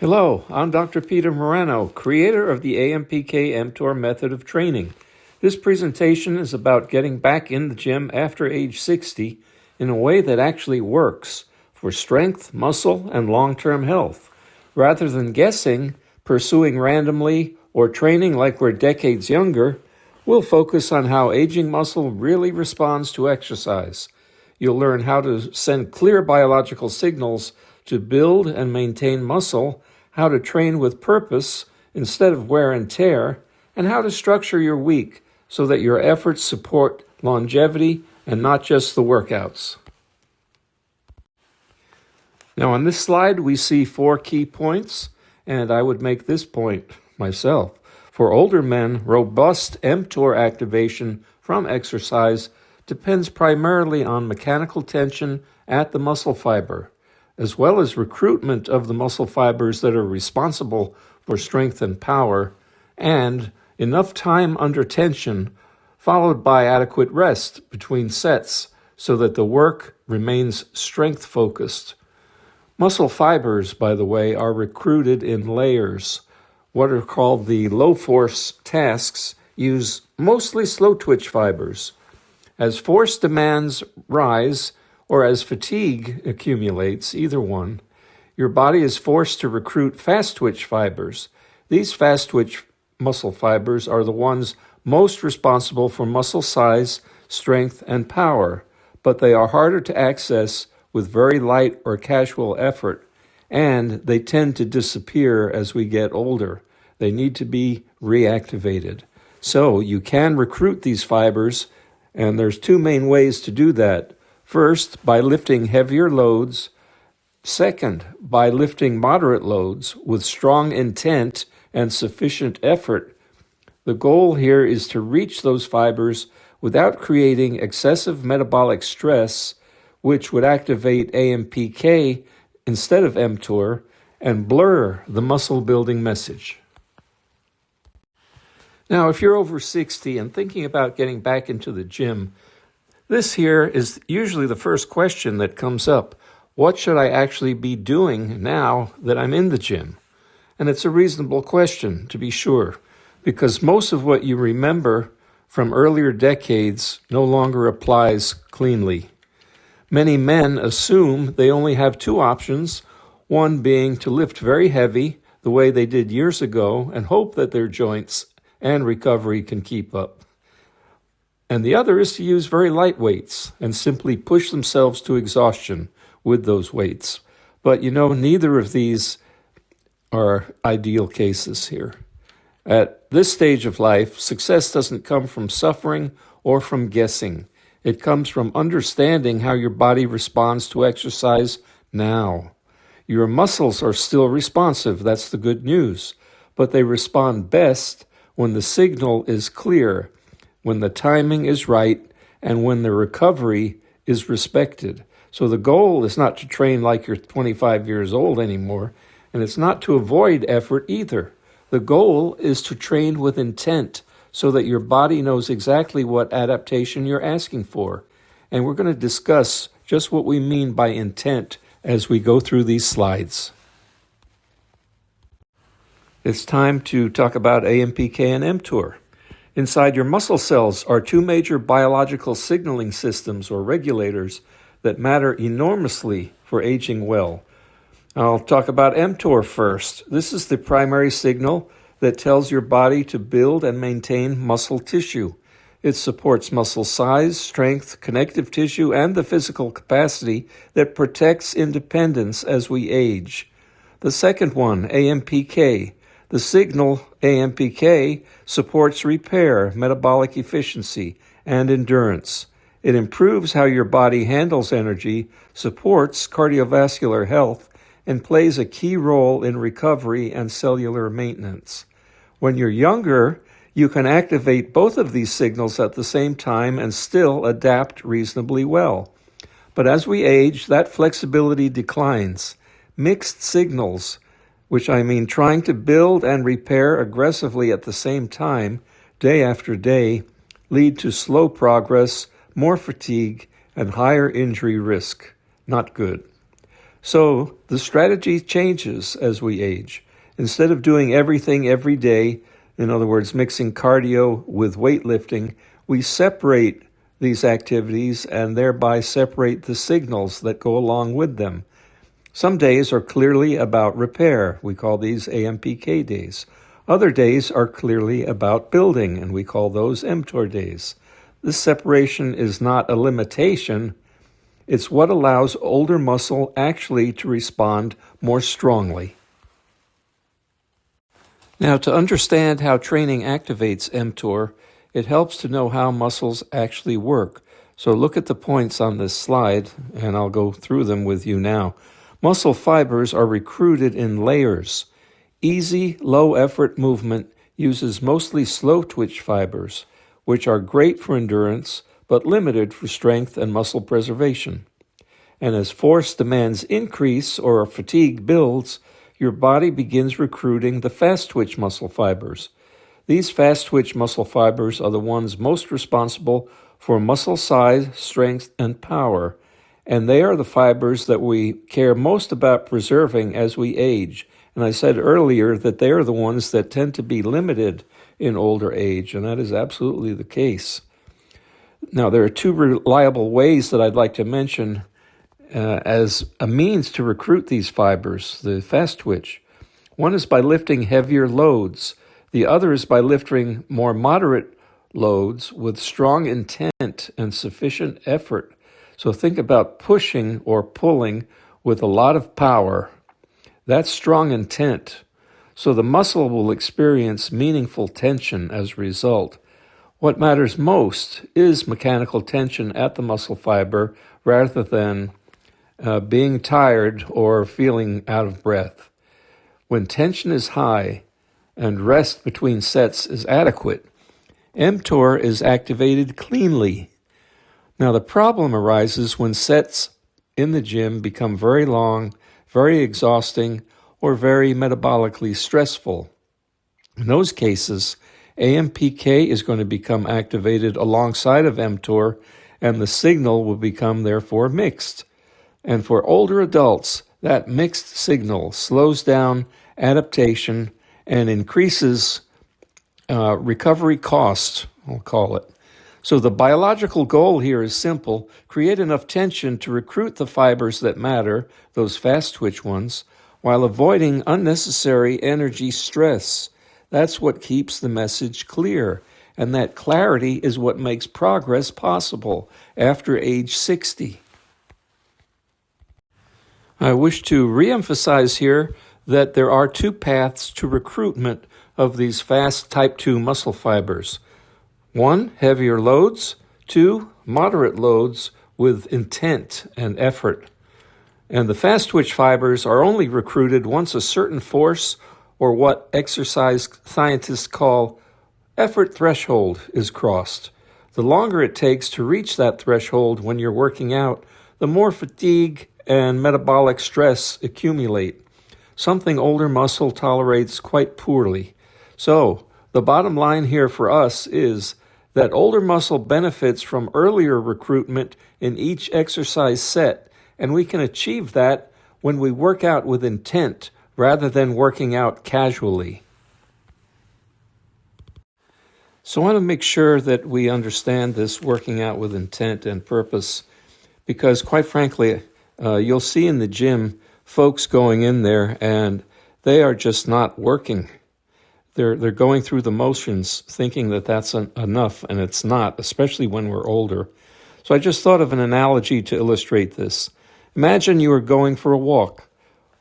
Hello, I'm Dr. Peter Murano, creator of the AMPK mTOR method of training. This presentation is about getting back in the gym after age 60 in a way that actually works for strength, muscle, and long-term health. Rather than guessing, pursuing randomly, or training like we're decades younger, we'll focus on how aging muscle really responds to exercise. You'll learn how to send clear biological signals to build and maintain muscle, how to train with purpose instead of wear and tear, and how to structure your week so that your efforts support longevity and not just the workouts. Now on this slide we see 4 key points, and I would make this point myself. For older men, robust mTOR activation from exercise depends primarily on mechanical tension at the muscle fiber, as well as recruitment of the muscle fibers that are responsible for strength and power, and enough time under tension, followed by adequate rest between sets so that the work remains strength-focused. Muscle fibers, by the way, are recruited in layers. What are called the low-force tasks use mostly slow-twitch fibers. As force demands rise, or as fatigue accumulates, either one, your body is forced to recruit fast-twitch fibers. These fast-twitch muscle fibers are the ones most responsible for muscle size, strength, and power, but they are harder to access with very light or casual effort, and they tend to disappear as we get older. They need to be reactivated. So you can recruit these fibers, and there's 2 main ways to do that. First, by lifting heavier loads. Second, by lifting moderate loads with strong intent and sufficient effort. The goal here is to reach those fibers without creating excessive metabolic stress, which would activate AMPK instead of mTOR and blur the muscle building message. Now, if you're over 60 and thinking about getting back into the gym, this here is usually the first question that comes up. What should I actually be doing now that I'm in the gym? And it's a reasonable question, to be sure, because most of what you remember from earlier decades no longer applies cleanly. Many men assume they only have 2 options, one being to lift very heavy, the way they did years ago, and hope that their joints and recovery can keep up. And the other is to use very light weights and simply push themselves to exhaustion with those weights. But neither of these are ideal cases here. At this stage of life, success doesn't come from suffering or from guessing. It comes from understanding how your body responds to exercise now. Your muscles are still responsive, that's the good news, but they respond best when the signal is clear, when the timing is right, and when the recovery is respected. So the goal is not to train like you're 25 years old anymore, and it's not to avoid effort either. The goal is to train with intent so that your body knows exactly what adaptation you're asking for. And we're going to discuss just what we mean by intent as we go through these slides. It's time to talk about AMPK and mTOR. Inside your muscle cells are 2 major biological signaling systems or regulators that matter enormously for aging well. I'll talk about mTOR first. This is the primary signal that tells your body to build and maintain muscle tissue. It supports muscle size, strength, connective tissue, and the physical capacity that protects independence as we age. The second one, AMPK. The signal AMPK supports repair, metabolic efficiency, and endurance. It improves how your body handles energy, supports cardiovascular health, and plays a key role in recovery and cellular maintenance. When you're younger, you can activate both of these signals at the same time and still adapt reasonably well. But as we age, that flexibility declines. Mixed signals, which I mean trying to build and repair aggressively at the same time, day after day, lead to slow progress, more fatigue, and higher injury risk. Not good. So the strategy changes as we age. Instead of doing everything every day, in other words, mixing cardio with weightlifting, we separate these activities and thereby separate the signals that go along with them. Some days are clearly about repair. We call these AMPK days. Other days are clearly about building, and we call those mTOR days. This separation is not a limitation. It's what allows older muscle actually to respond more strongly. Now, to understand how training activates mTOR, it helps to know how muscles actually work. So look at the points on this slide, and I'll go through them with you now. Muscle fibers are recruited in layers. Easy, low-effort movement uses mostly slow-twitch fibers, which are great for endurance, but limited for strength and muscle preservation. And as force demands increase or fatigue builds, your body begins recruiting the fast-twitch muscle fibers. These fast-twitch muscle fibers are the ones most responsible for muscle size, strength, and power, and they are the fibers that we care most about preserving as we age. And I said earlier that they are the ones that tend to be limited in older age, and that is absolutely the case. Now, there are two reliable ways that I'd like to mention as a means to recruit these fibers, the fast twitch. One is by lifting heavier loads. The other is by lifting more moderate loads with strong intent and sufficient effort. So think about pushing or pulling with a lot of power. That's strong intent. So the muscle will experience meaningful tension as a result. What matters most is mechanical tension at the muscle fiber rather than being tired or feeling out of breath. When tension is high and rest between sets is adequate, mTOR is activated cleanly. Now the problem arises when sets in the gym become very long, very exhausting, or very metabolically stressful. In those cases, AMPK is going to become activated alongside of mTOR, and the signal will become therefore mixed. And for older adults, that mixed signal slows down adaptation and increases recovery costs, I'll call it. So the biological goal here is simple: create enough tension to recruit the fibers that matter, those fast twitch ones, while avoiding unnecessary energy stress. That's what keeps the message clear, and that clarity is what makes progress possible after age 60. I wish to reemphasize here that there are two paths to recruitment of these fast type 2 muscle fibers. 1, heavier loads. 2, moderate loads with intent and effort. And the fast twitch fibers are only recruited once a certain force, or what exercise scientists call effort threshold, is crossed. The longer it takes to reach that threshold when you're working out, the more fatigue and metabolic stress accumulate, something older muscle tolerates quite poorly. So, the bottom line here for us is that older muscle benefits from earlier recruitment in each exercise set, and we can achieve that when we work out with intent rather than working out casually. So I want to make sure that we understand this working out with intent and purpose, because quite frankly, you'll see in the gym folks going in there and they are just not working. They're going through the motions thinking that that's enough, and it's not, especially when we're older. So I just thought of an analogy to illustrate this. Imagine you are going for a walk.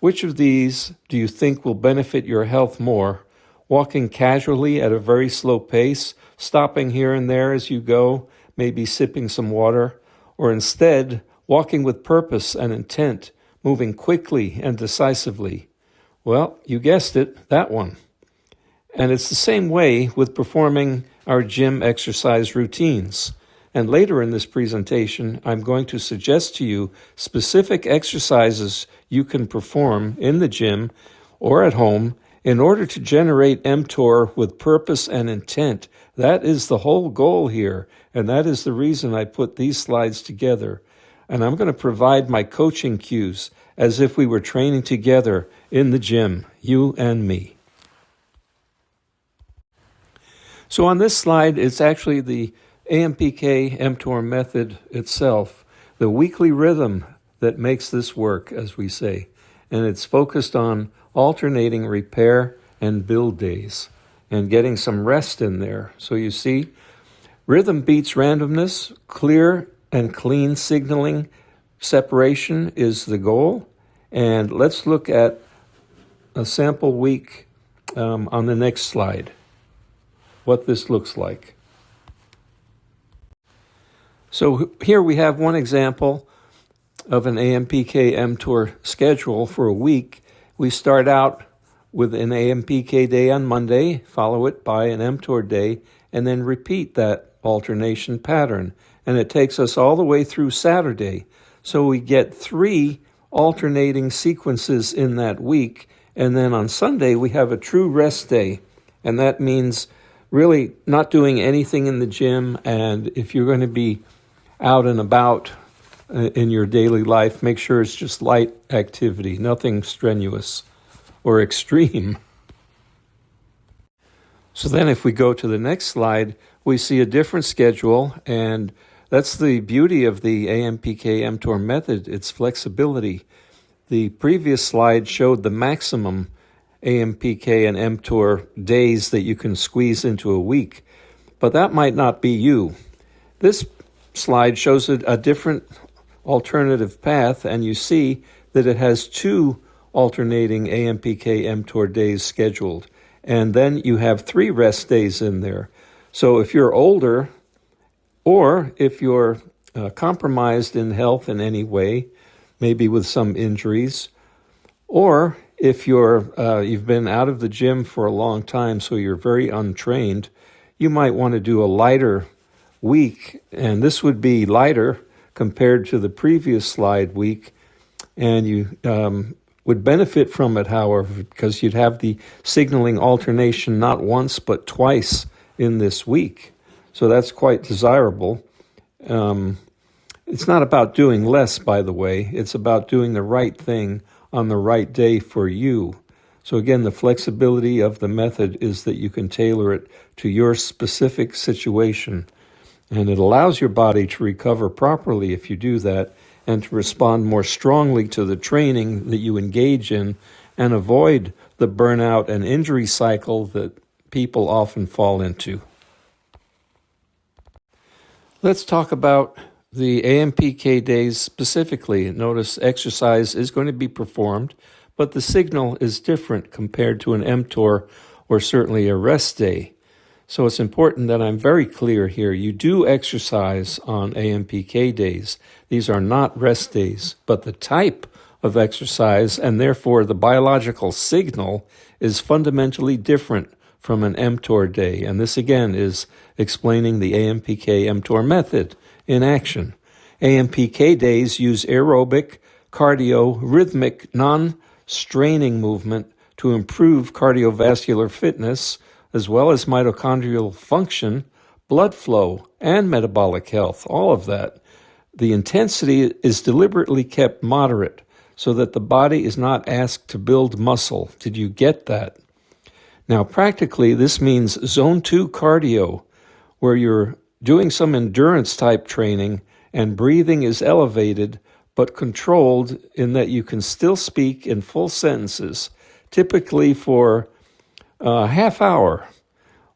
Which of these do you think will benefit your health more? Walking casually at a very slow pace, stopping here and there as you go, maybe sipping some water, or instead walking with purpose and intent, moving quickly and decisively? Well, you guessed it, that one. And it's the same way with performing our gym exercise routines. And later in this presentation, I'm going to suggest to you specific exercises you can perform in the gym or at home in order to generate mTOR with purpose and intent. That is the whole goal here, and that is the reason I put these slides together. and I'm going to provide my coaching cues as if we were training together in the gym, you and me. So on this slide, it's actually the AMPK mTOR method itself, the weekly rhythm that makes this work, as we say. And it's focused on alternating repair and build days and getting some rest in there. So you see, rhythm beats randomness, clear and clean signaling separation is the goal. And let's look at a sample week on the next slide, what this looks like. So here we have one example of an AMPK mTOR schedule for a week. We start out with an AMPK day on Monday, follow it by an mTOR day, and then repeat that alternation pattern. And it takes us all the way through Saturday. So we get 3 alternating sequences in that week. And then on Sunday, we have a true rest day. And that means really not doing anything in the gym. And if you're going to be out and about in your daily life, make sure it's just light activity, nothing strenuous or extreme. So then if we go to the next slide, we see a different schedule, and that's the beauty of the AMPK mTOR method, its flexibility. The previous slide showed the maximum AMPK and mTOR days that you can squeeze into a week, but that might not be you. This slide shows a different alternative path, and you see that it has 2 alternating AMPK mTOR days scheduled, and then you have 3 rest days in there. So if you're older, or if you're compromised in health in any way, maybe with some injuries, or if you've been out of the gym for a long time, so you're very untrained, you might want to do a lighter week, and this would be lighter compared to the previous slide week, and you would benefit from it, however, because you'd have the signaling alternation not once but twice in this week. So that's quite desirable. It's not about doing less, by the way. It's about doing the right thing on the right day for you. So again, the flexibility of the method is that you can tailor it to your specific situation. And it allows your body to recover properly if you do that, and to respond more strongly to the training that you engage in, and avoid the burnout and injury cycle that people often fall into. Let's talk about the AMPK days specifically. Notice exercise is going to be performed, but the signal is different compared to an mTOR or certainly a rest day. So it's important that I'm very clear here. You do exercise on AMPK days. These are not rest days, but the type of exercise and therefore the biological signal is fundamentally different from an mTOR day. And this again is explaining the AMPK mTOR method in action. AMPK days use aerobic, cardio, rhythmic, non-straining movement to improve cardiovascular fitness, as well as mitochondrial function, blood flow, and metabolic health, all of that. The intensity is deliberately kept moderate so that the body is not asked to build muscle. Did you get that? Now, practically, this means zone 2 cardio, where you're doing some endurance type training and breathing is elevated but controlled in that you can still speak in full sentences, typically for a half hour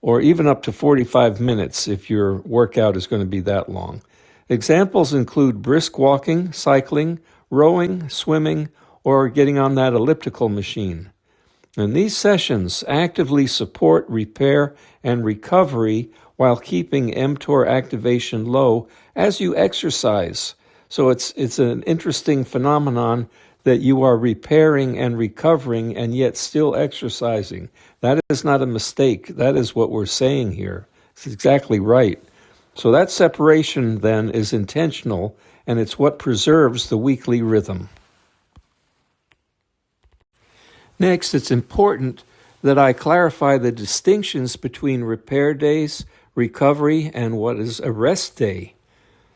or even up to 45 minutes if your workout is going to be that long. Examples include brisk walking, cycling, rowing, swimming, or getting on that elliptical machine. And these sessions actively support repair and recovery while keeping mTOR activation low as you exercise. So it's an interesting phenomenon that you are repairing and recovering and yet still exercising. That is not a mistake. That is what we're saying here. It's exactly right. So that separation then is intentional, and it's what preserves the weekly rhythm. Next, it's important that I clarify the distinctions between repair days, recovery, and what is a rest day.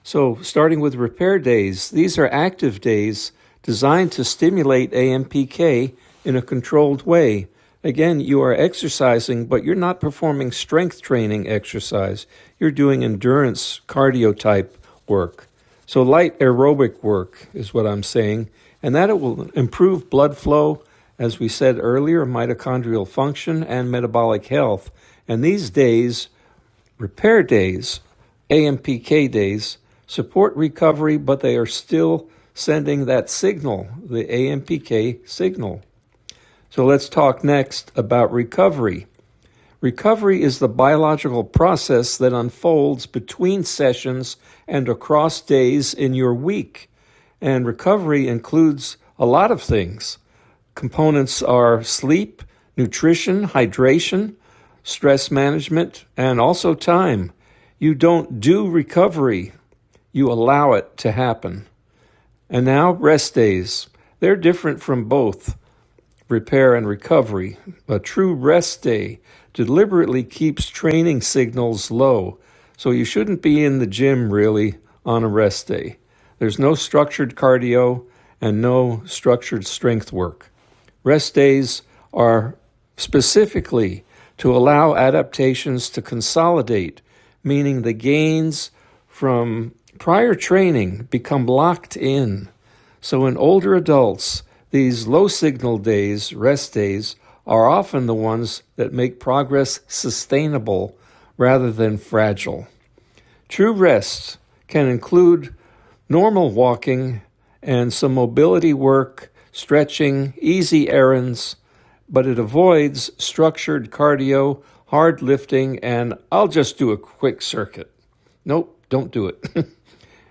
So starting with repair days, these are active days designed to stimulate AMPK in a controlled way. Again, you are exercising, but you're not performing strength training exercise. You're doing endurance, cardio type work. So light aerobic work is what I'm saying, and that it will improve blood flow, as we said earlier, mitochondrial function and metabolic health. And these days, repair days, AMPK days, support recovery, but they are still sending that signal, the AMPK signal. So let's talk next about recovery. Recovery is the biological process that unfolds between sessions and across days in your week. And recovery includes a lot of things. Components are sleep, nutrition, hydration, stress management, and also time. You don't do recovery, you allow it to happen. And now, rest days. They're different from both repair and recovery. A true rest day deliberately keeps training signals low, so you shouldn't be in the gym really on a rest day. There's no structured cardio and no structured strength work. Rest days are specifically to allow adaptations to consolidate, meaning the gains from prior training become locked in. So in older adults, these low signal days, rest days, are often the ones that make progress sustainable rather than fragile. True rest can include normal walking and some mobility work, stretching, easy errands, but it avoids structured cardio, hard lifting, and I'll just do a quick circuit. Nope, don't do it.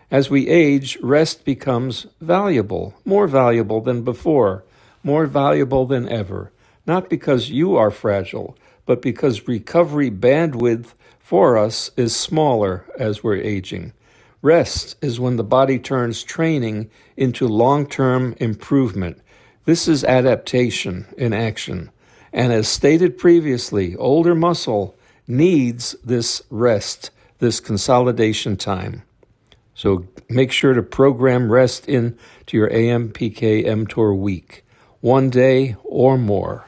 As we age, rest becomes valuable, more valuable than before, more valuable than ever. Not because you are fragile, but because recovery bandwidth for us is smaller as we're aging. Rest is when the body turns training into long-term improvement. This is adaptation in action. And as stated previously, older muscle needs this rest, this consolidation time. So make sure to program rest into your AMPK mTOR week, 1 day or more.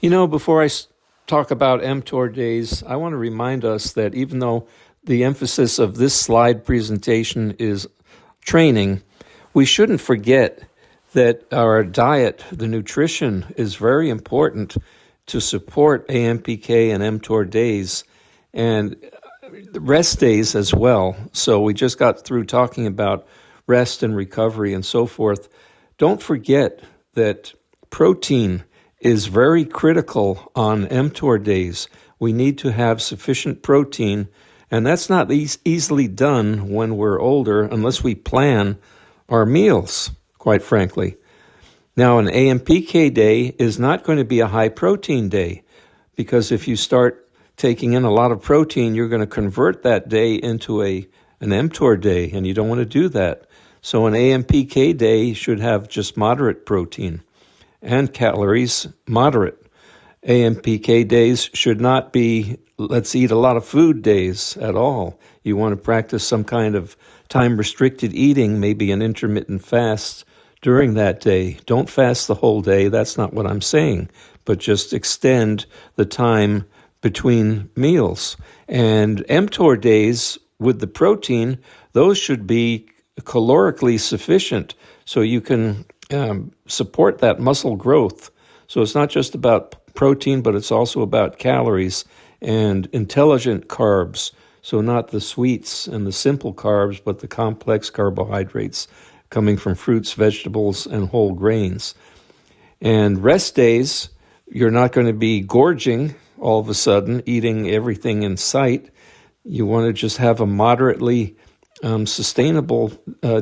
Before I talk about mTOR days, I want to remind us that even though the emphasis of this slide presentation is training, we shouldn't forget that our diet, the nutrition, is very important to support AMPK and mTOR days and rest days as well. So we just got through talking about rest and recovery and so forth. Don't forget that protein is very critical on mTOR days. We need to have sufficient protein, and that's not easily done when we're older unless we plan our meals, quite frankly. Now, an AMPK day is not going to be a high protein day, because if you start taking in a lot of protein, you're going to convert that day into an mTOR day, and you don't want to do that. So an AMPK day should have just moderate protein and calories, moderate. AMPK days should not be let's eat a lot of food days at all. You want to practice some kind of time-restricted eating, maybe an intermittent fast during that day. Don't fast the whole day. That's not what I'm saying, but just extend the time between meals. And mTOR days with the protein, those should be calorically sufficient so you can support that muscle growth. So it's not just about protein, but it's also about calories and intelligent carbs. So not the sweets and the simple carbs, but the complex carbohydrates coming from fruits, vegetables, and whole grains. And rest days, you're not going to be gorging all of a sudden, eating everything in sight. You want to just have a moderately sustainable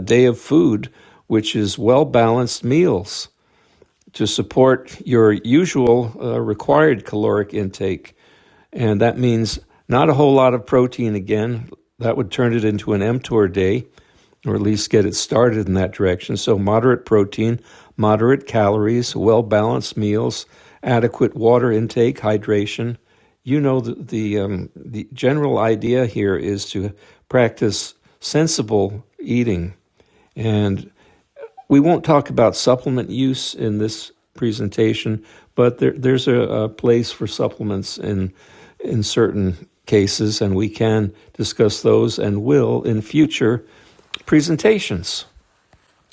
day of food, which is well-balanced meals to support your usual required caloric intake. And that means not a whole lot of protein again. That would turn it into an mTOR day, or at least get it started in that direction. So moderate protein, moderate calories, well-balanced meals, adequate water intake, hydration. you know the general idea here is to practice sensible eating. And we won't talk about supplement use in this presentation, but there's a place for supplements in certain cases, and we can discuss those and will in future presentations.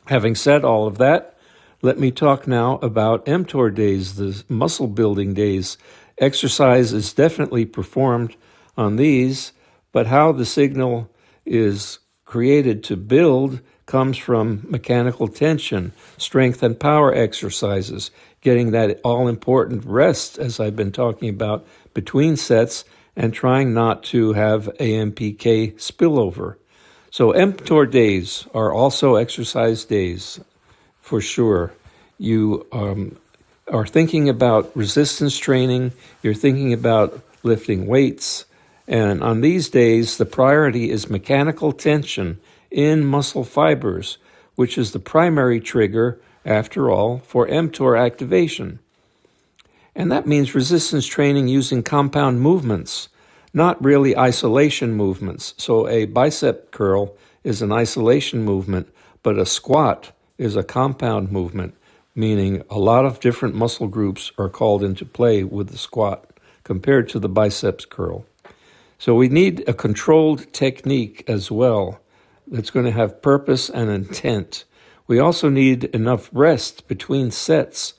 Having said all of that, let me talk now about mTOR days, the muscle building days. Exercise is definitely performed on these, but how the signal is created to build comes from mechanical tension, strength and power exercises, getting that all-important rest, as I've been talking about, between sets, and trying not to have AMPK spillover. So mTOR days are also exercise days, for sure. You are thinking about resistance training, you're thinking about lifting weights, and on these days, the priority is mechanical tension in muscle fibers, which is the primary trigger, after all, for mTOR activation. And that means resistance training using compound movements, not really isolation movements. So a bicep curl is an isolation movement, but a squat is a compound movement, meaning a lot of different muscle groups are called into play with the squat compared to the biceps curl. So we need a controlled technique as well that's going to have purpose and intent. We also need enough rest between sets.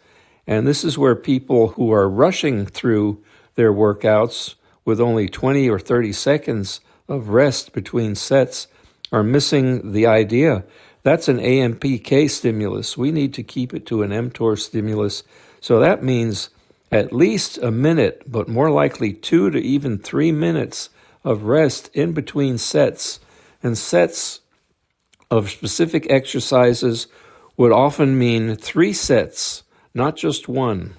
And this is where people who are rushing through their workouts with only 20 or 30 seconds of rest between sets are missing the idea. That's an AMPK stimulus. We need to keep it to an mTOR stimulus. So that means at least a minute, but more likely 2 to even 3 minutes of rest in between sets. And sets of specific exercises would often mean 3 sets, not just 1,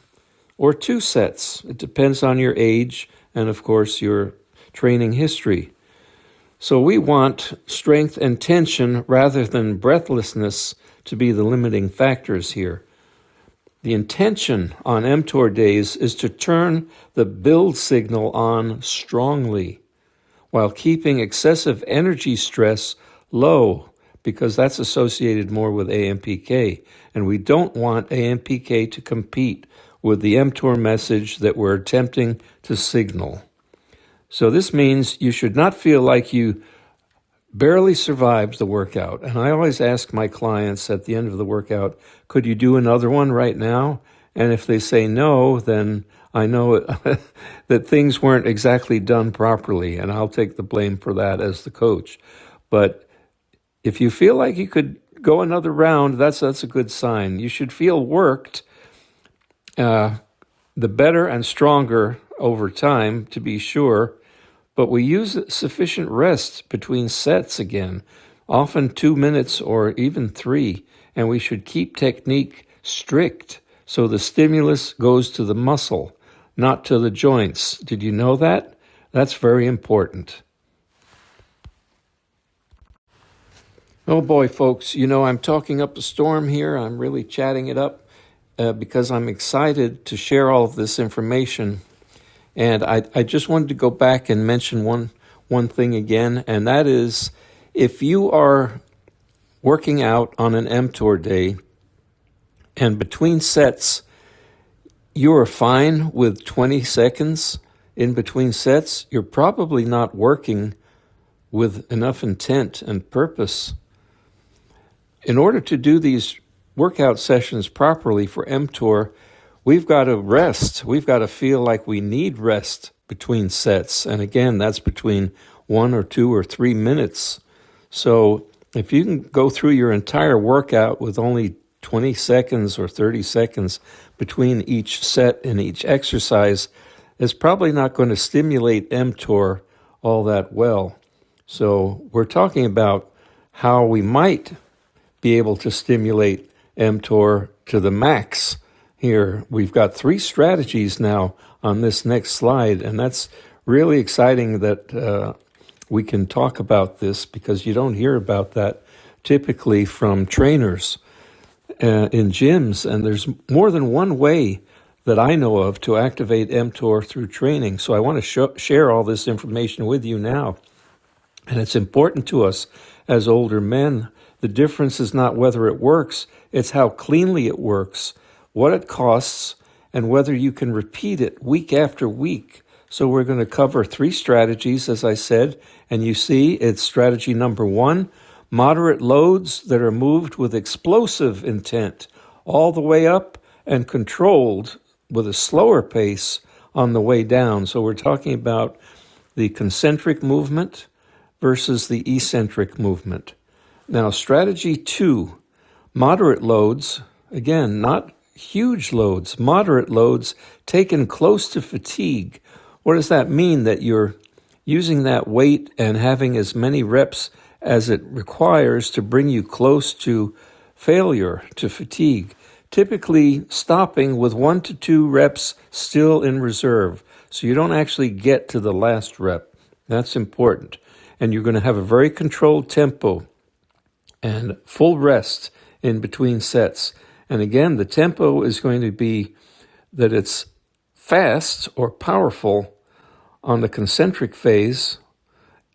or 2 sets. It depends on your age and, of course, your training history. So we want strength and tension rather than breathlessness to be the limiting factors here. The intention on mTOR days is to turn the build signal on strongly while keeping excessive energy stress low, because that's associated more with AMPK. And we don't want AMPK to compete with the mTOR message that we're attempting to signal. So this means you should not feel like you barely survived the workout. And I always ask my clients at the end of the workout, could you do another one right now? And if they say no, then I know that things weren't exactly done properly, and I'll take the blame for that as the coach. But if you feel like you could go another round, that's a good sign. You should feel worked, the better and stronger over time, to be sure. But we use sufficient rest between sets again, often 2 minutes or even 3, and we should keep technique strict so the stimulus goes to the muscle, not to the joints. Did you know that? That's very important. Oh boy, folks, I'm talking up a storm here. I'm really chatting it up because I'm excited to share all of this information. And I just wanted to go back and mention one thing again, and that is if you are working out on an mTOR day and between sets you are fine with 20 seconds in between sets, you're probably not working with enough intent and purpose. In order to do these workout sessions properly for mTOR, we've got to rest. We've got to feel like we need rest between sets. And again, that's between 1 or 2 or 3 minutes. So if you can go through your entire workout with only 20 seconds or 30 seconds between each set and each exercise, it's probably not going to stimulate mTOR all that well. So we're talking about how we might be able to stimulate mTOR to the max. Here, we've got 3 strategies now on this next slide, and that's really exciting that we can talk about this because you don't hear about that typically from trainers in gyms, and there's more than one way that I know of to activate mTOR through training. So I want to share all this information with you now. And it's important to us as older men. The difference is not whether it works, it's how cleanly it works, what it costs, and whether you can repeat it week after week. So we're going to cover 3 strategies, as I said, and you see it's strategy number 1, moderate loads that are moved with explosive intent all the way up and controlled with a slower pace on the way down. So we're talking about the concentric movement versus the eccentric movement. Now, strategy 2, moderate loads, again, not huge loads, moderate loads taken close to fatigue. What does that mean? That you're using that weight and having as many reps as it requires to bring you close to failure, to fatigue. Typically stopping with 1 to 2 reps still in reserve. So you don't actually get to the last rep. That's important. And you're going to have a very controlled tempo and full rest in between sets. And again, the tempo is going to be that it's fast or powerful on the concentric phase,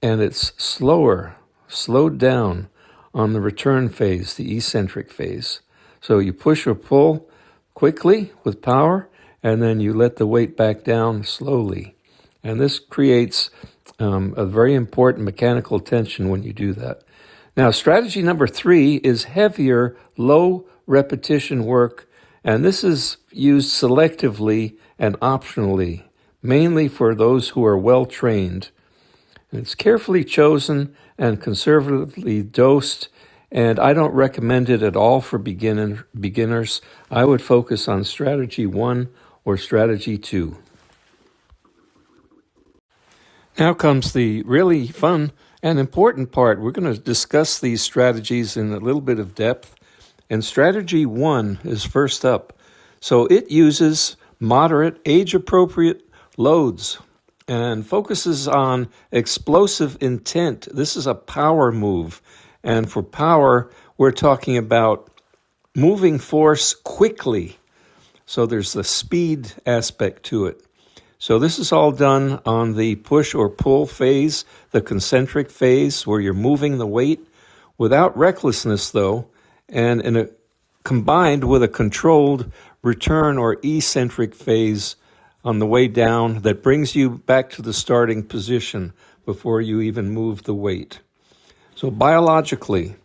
and it's slowed down on the return phase, the eccentric phase. So you push or pull quickly with power, and then you let the weight back down slowly. And this creates a very important mechanical tension when you do that. Now, strategy number 3 is heavier, low repetition work, and this is used selectively and optionally, mainly for those who are well trained. It's carefully chosen and conservatively dosed, and I don't recommend it at all for beginners. I would focus on strategy 1 or strategy 2. Now comes the really fun and important part. We're going to discuss these strategies in a little bit of depth. And strategy 1 is first up. So it uses moderate, age-appropriate loads and focuses on explosive intent. This is a power move. And for power, we're talking about moving force quickly. So there's the speed aspect to it. So this is all done on the push or pull phase, the concentric phase, where you're moving the weight without recklessness, though, and combined with a controlled return or eccentric phase on the way down that brings you back to the starting position before you even move the weight. So biologically,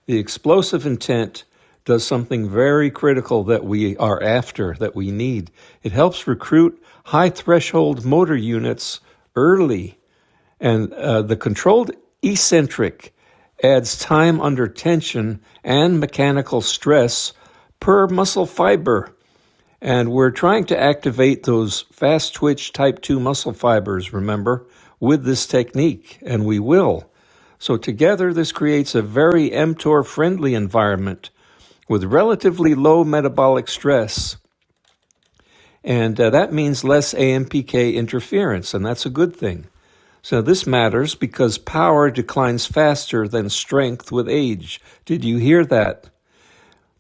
the explosive intent does something very critical that we are after, that we need. It helps recruit high-threshold motor units early, and the controlled eccentric adds time under tension and mechanical stress per muscle fiber. And we're trying to activate those fast-twitch type 2 muscle fibers, remember, with this technique, and we will. So together, this creates a very mTOR-friendly environment with relatively low metabolic stress. And that means less AMPK interference, and that's a good thing. So this matters because power declines faster than strength with age. Did you hear that?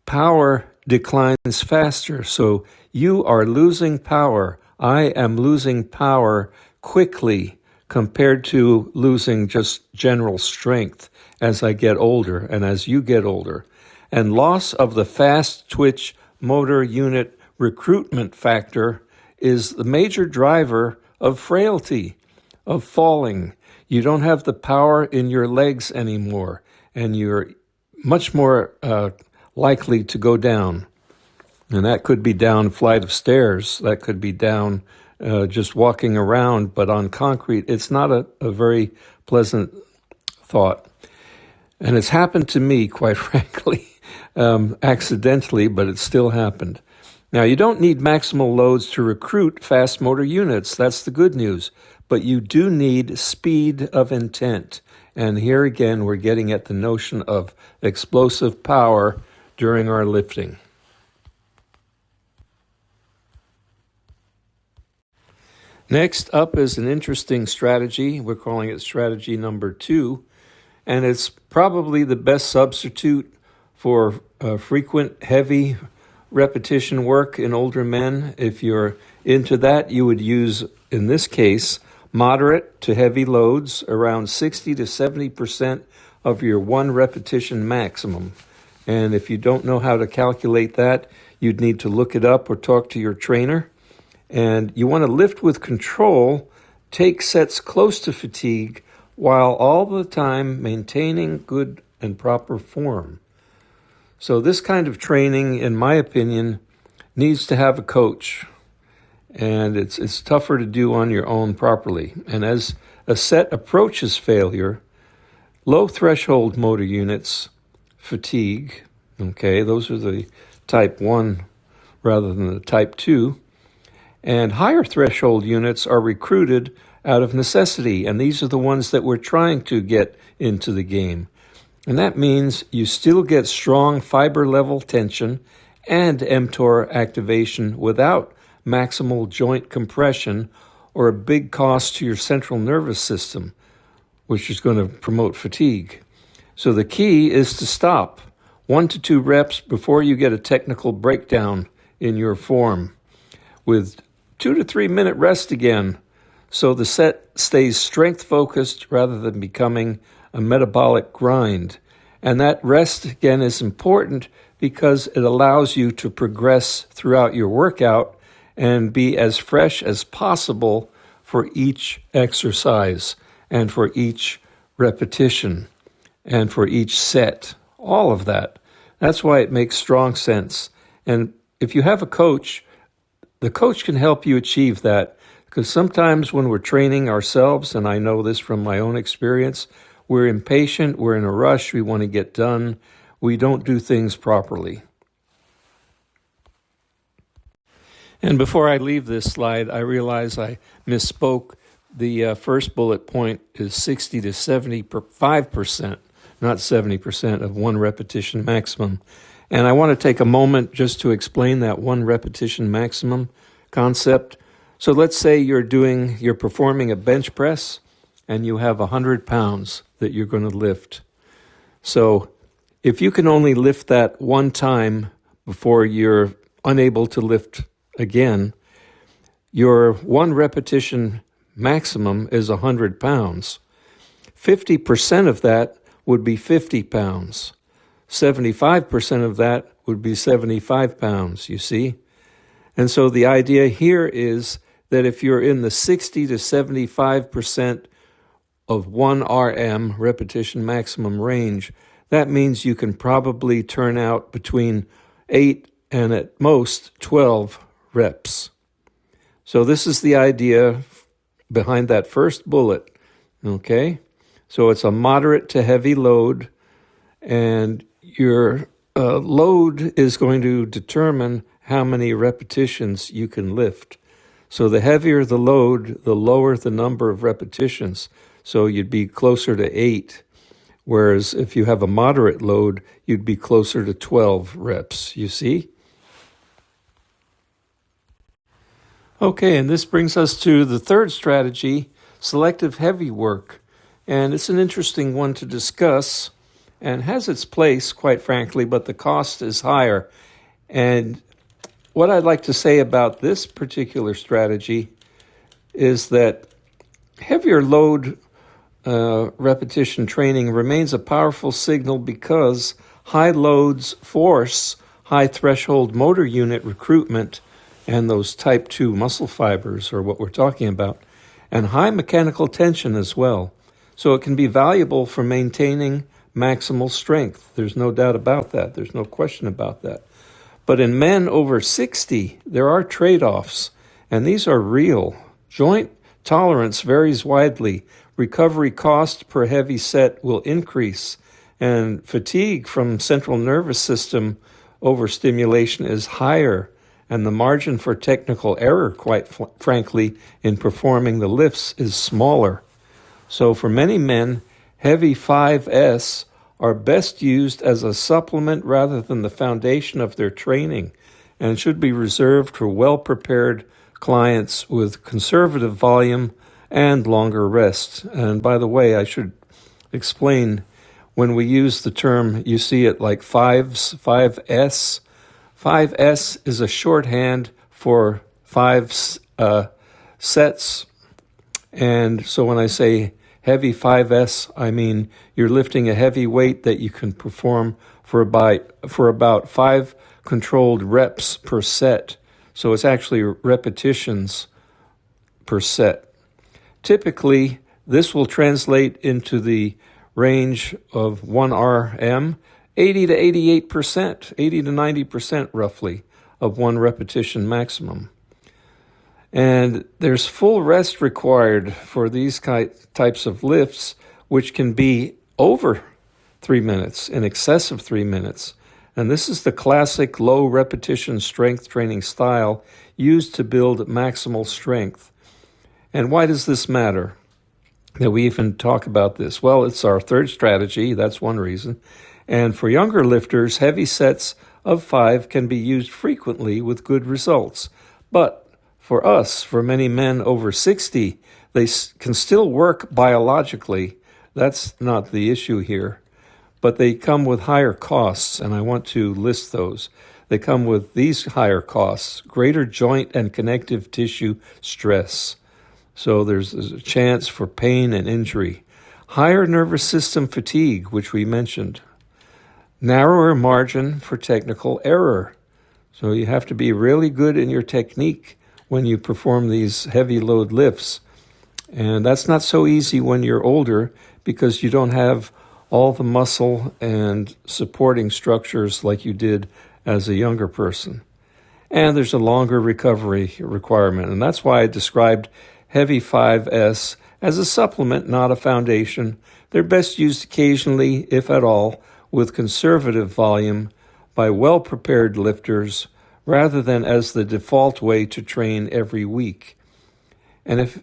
Power declines faster, so you are losing power. I am losing power quickly compared to losing just general strength as I get older and as you get older. And loss of the fast twitch motor unit recruitment factor is the major driver of frailty, of falling. You don't have the power in your legs anymore, and you're much more likely to go down. And that could be down a flight of stairs. That could be down just walking around, but on concrete, it's not a very pleasant thought. And it's happened to me, quite frankly, accidentally, but it still happened. Now, you don't need maximal loads to recruit fast motor units. That's the good news. But you do need speed of intent. And here again, we're getting at the notion of explosive power during our lifting. Next up is an interesting strategy. We're calling it strategy number 2. And it's probably the best substitute for frequent, heavy repetition work in older men. If you're into that, you would use, in this case, moderate to heavy loads, around 60 to 70% of your one repetition maximum. And if you don't know how to calculate that, you'd need to look it up or talk to your trainer. And you want to lift with control, take sets close to fatigue, while all the time maintaining good and proper form. So this kind of training, in my opinion, needs to have a coach. And it's tougher to do on your own properly. And as a set approaches failure, low threshold motor units fatigue, okay, those are the type 1 rather than the type 2, and higher threshold units are recruited out of necessity, and these are the ones that we're trying to get into the game. And that means you still get strong fiber level tension and mTOR activation without maximal joint compression or a big cost to your central nervous system, which is going to promote fatigue. So the key is to stop 1 to 2 reps before you get a technical breakdown in your form, with 2 to 3 minute rest again, so the set stays strength focused rather than becoming a metabolic grind. And that rest again is important because it allows you to progress throughout your workout and be as fresh as possible for each exercise and for each repetition and for each set, all of that. That's why it makes strong sense. And if you have a coach, the coach can help you achieve that, because sometimes when we're training ourselves, and I know this from my own experience, we're impatient, we're in a rush, we want to get done, we don't do things properly. And before I leave this slide, I realize I misspoke. The first bullet point is 60 to 75%, not 70% of one repetition maximum. And I want to take a moment just to explain that one repetition maximum concept. So let's say you're performing a bench press and you have 100 pounds that you're going to lift. So if you can only lift that one time before you're unable to lift again, your one repetition maximum is 100 pounds. 50% of that would be 50 pounds. 75% of that would be 75 pounds, you see? And so the idea here is that if you're in the 60 to 75% of 1 RM, repetition maximum range, that means you can probably turn out between 8 and at most 12 reps. So this is the idea behind that first bullet, okay? So it's a moderate to heavy load, and your load is going to determine how many repetitions you can lift. So the heavier the load, the lower the number of repetitions. So you'd be closer to 8, whereas if you have a moderate load, you'd be closer to 12 reps, you see? Okay, and this brings us to the third strategy, selective heavy work. And it's an interesting one to discuss and has its place, quite frankly, but the cost is higher. And what I'd like to say about this particular strategy is that heavier load repetition training remains a powerful signal because high loads force high threshold motor unit recruitment and those type 2 muscle fibers are what we're talking about, and high mechanical tension as well. So it can be valuable for maintaining maximal strength. There's no doubt about that. There's no question about that. But in men over 60, there are trade-offs, and these are real. Joint tolerance varies widely. Recovery cost per heavy set will increase, and fatigue from central nervous system overstimulation is higher, and the margin for technical error, quite frankly, in performing the lifts is smaller. So for many men, heavy 5S are best used as a supplement rather than the foundation of their training, and should be reserved for well-prepared clients with conservative volume and longer rest. And by the way, I should explain, when we use the term, you see it like 5S. 5S is a shorthand for 5 sets. And so when I say heavy 5S, I mean you're lifting a heavy weight that you can perform for about 5 controlled reps per set. So it's actually repetitions per set. Typically, this will translate into the range of 1 RM, 80 to 88%, 80 to 90% roughly of 1 repetition maximum. And there's full rest required for these types of lifts, which can be over 3 minutes, in excess of 3 minutes. And this is the classic low repetition strength training style used to build maximal strength. And why does this matter that we even talk about this? Well, it's our third strategy. That's one reason. And for younger lifters, heavy sets of 5 can be used frequently with good results. But for us, for many men over 60, they can still work biologically. That's not the issue here. But they come with higher costs, and I want to list those. They come with these higher costs: greater joint and connective tissue stress. So there's a chance for pain and injury. Higher nervous system fatigue, which we mentioned. Narrower margin for technical error. So you have to be really good in your technique when you perform these heavy load lifts. And that's not so easy when you're older because you don't have all the muscle and supporting structures like you did as a younger person. And there's a longer recovery requirement. And that's why I described heavy 5S as a supplement, not a foundation. They're best used occasionally, if at all, with conservative volume by well-prepared lifters rather than as the default way to train every week. And if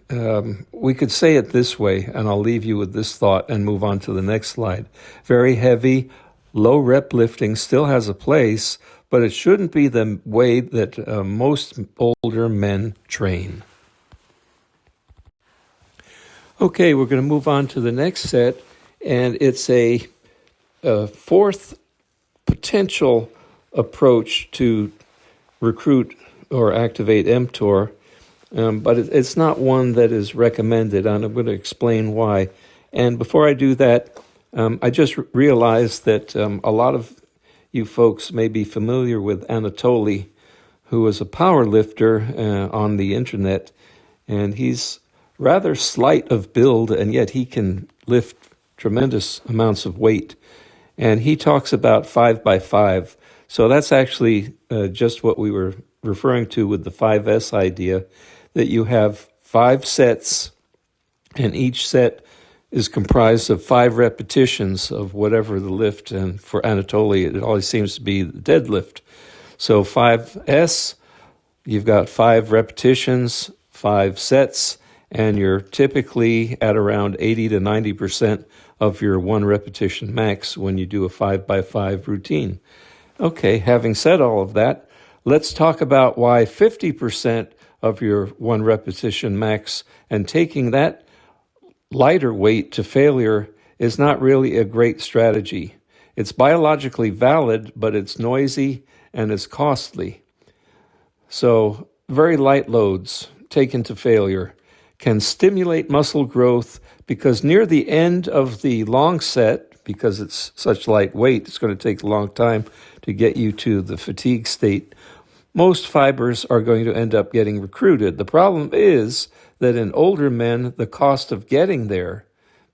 we could say it this way, and I'll leave you with this thought and move on to the next slide. Very heavy, low rep lifting still has a place, but it shouldn't be the way that most older men train. Okay, we're going to move on to the next set, and it's a fourth potential approach to recruit or activate mTOR, but it's not one that is recommended, and I'm going to explain why. And before I do that, I just realized that a lot of you folks may be familiar with Anatoly, who is a power lifter on the internet, and he's rather slight of build, and yet he can lift tremendous amounts of weight. And he talks about 5x5. So that's actually just what we were referring to with the 5S idea, that you have 5 sets, and each set is comprised of 5 repetitions of whatever the lift. And for Anatoly, it always seems to be the deadlift. So 5S, you've got 5 repetitions, 5 sets, and you're typically at around 80 to 90% of your 1 repetition max when you do a 5x5 routine. Okay, having said all of that, let's talk about why 50% of your 1 repetition max and taking that lighter weight to failure is not really a great strategy. It's biologically valid, but it's noisy and it's costly. So very light loads taken to failure can stimulate muscle growth because near the end of the long set, because it's such light weight, it's going to take a long time to get you to the fatigue state, most fibers are going to end up getting recruited. The problem is that in older men, the cost of getting there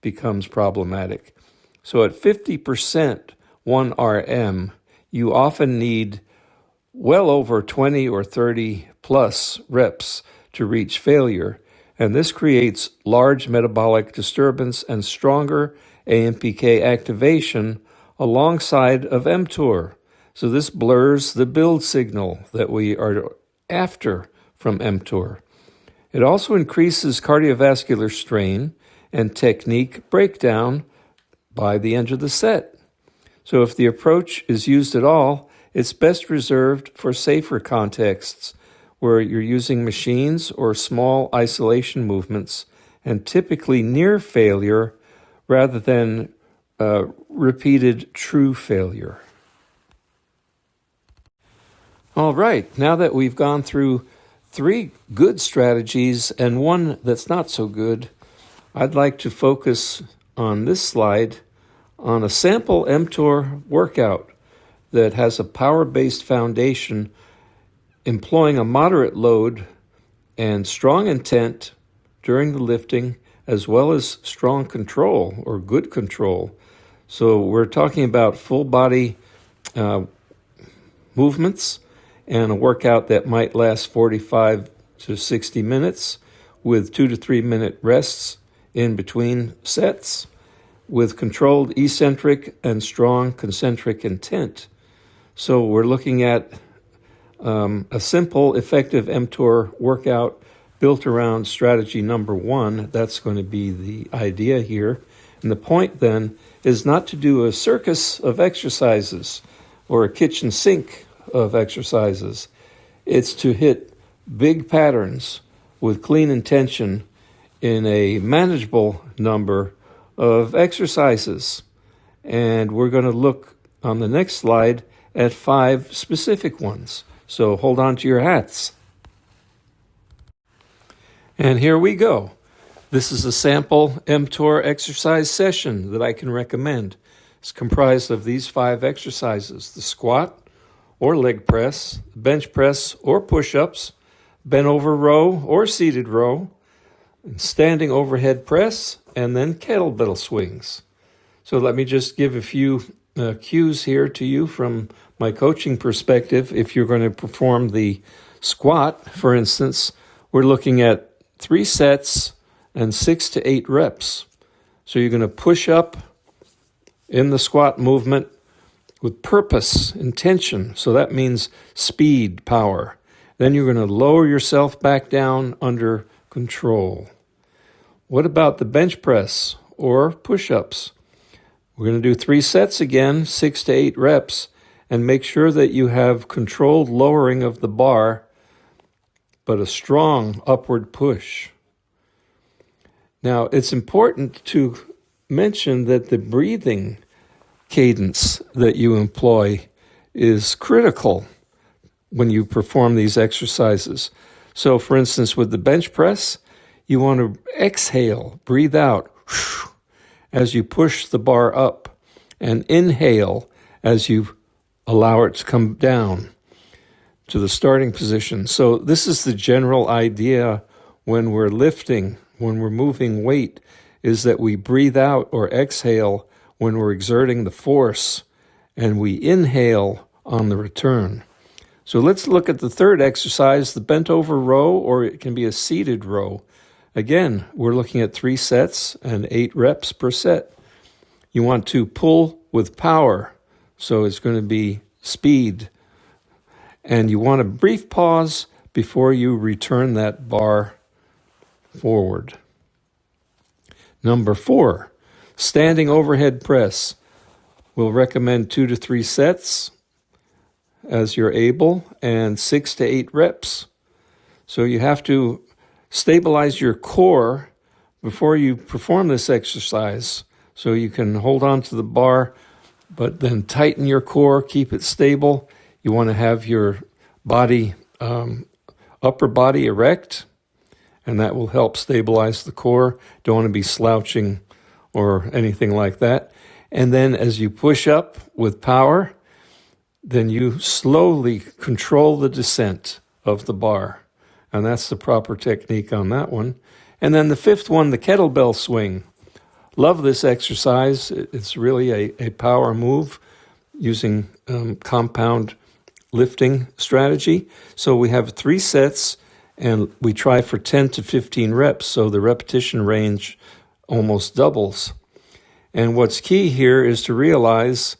becomes problematic. So at 50% 1 RM, you often need well over 20 or 30 plus reps to reach failure. And this creates large metabolic disturbance and stronger AMPK activation alongside of mTOR. So this blurs the build signal that we are after from mTOR. It also increases cardiovascular strain and technique breakdown by the end of the set. So if the approach is used at all, it's best reserved for safer contexts where you're using machines or small isolation movements and typically near failure rather than repeated true failure. All right, now that we've gone through 3 good strategies and one that's not so good, I'd like to focus on this slide on a sample mTOR workout that has a power-based foundation employing a moderate load and strong intent during the lifting, as well as strong control or good control. So we're talking about full body movements and a workout that might last 45 to 60 minutes with 2 to 3 minute rests in between sets with controlled eccentric and strong concentric intent. So we're looking at a simple, effective mTOR workout built around strategy number 1. That's going to be the idea here. And the point then is not to do a circus of exercises or a kitchen sink of exercises. It's to hit big patterns with clean intention in a manageable number of exercises. And we're going to look on the next slide at 5 specific ones. So hold on to your hats. And here we go. This is a sample mTOR exercise session that I can recommend. It's comprised of these 5 exercises: the squat or leg press, bench press or push-ups, bent over row or seated row, standing overhead press, and then kettlebell swings. So let me just give a few cues here to you from my coaching perspective. If you're going to perform the squat, for instance, we're looking at 3 sets and 6 to 8 reps. So you're going to push up in the squat movement with purpose, intention. So that means speed, power. Then you're going to lower yourself back down under control. What about the bench press or push-ups? We're going to do 3 sets again, 6 to 8 reps, and make sure that you have controlled lowering of the bar, but a strong upward push. Now, it's important to mention that the breathing cadence that you employ is critical when you perform these exercises. So, for instance, with the bench press, you want to exhale, breathe out as you push the bar up, and inhale as you allow it to come down to the starting position. So this is the general idea when we're lifting, when we're moving weight, is that we breathe out or exhale when we're exerting the force, and we inhale on the return. So let's look at the third exercise, the bent over row, or it can be a seated row. Again, we're looking at 3 sets and 8 reps per set. You want to pull with power, so it's going to be speed. And you want a brief pause before you return that bar forward. Number 4, standing overhead press. We'll recommend 2 to 3 sets as you're able, and 6 to 8 reps. So you have to stabilize your core before you perform this exercise, so you can hold on to the bar, but then tighten your core, keep it stable. You want to have your body, upper body erect, and that will help stabilize the core. Don't want to be slouching or anything like that. And then as you push up with power, then you slowly control the descent of the bar. And that's the proper technique on that one. And then the 5th one, the kettlebell swing. Love this exercise. It's really a power move using compound lifting strategy. So we have 3 sets, and we try for 10 to 15 reps, so the repetition range almost doubles. And what's key here is to realize,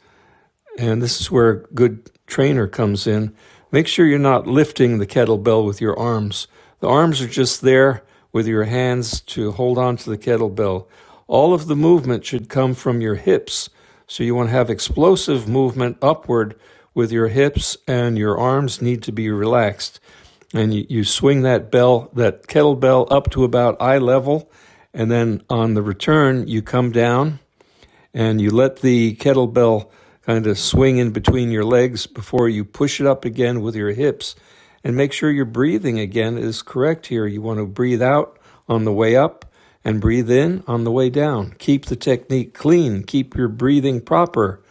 and this is where a good trainer comes in, make sure you're not lifting the kettlebell with your arms. The arms are just there with your hands to hold on to the kettlebell. All of the movement should come from your hips. So you want to have explosive movement upward with your hips, and your arms need to be relaxed. And you swing that kettlebell up to about eye level, and then on the return, you come down and you let the kettlebell kind of swing in between your legs before you push it up again with your hips. And make sure your breathing again is correct here. You want to breathe out on the way up and breathe in on the way down. Keep the technique clean. Keep your breathing proper.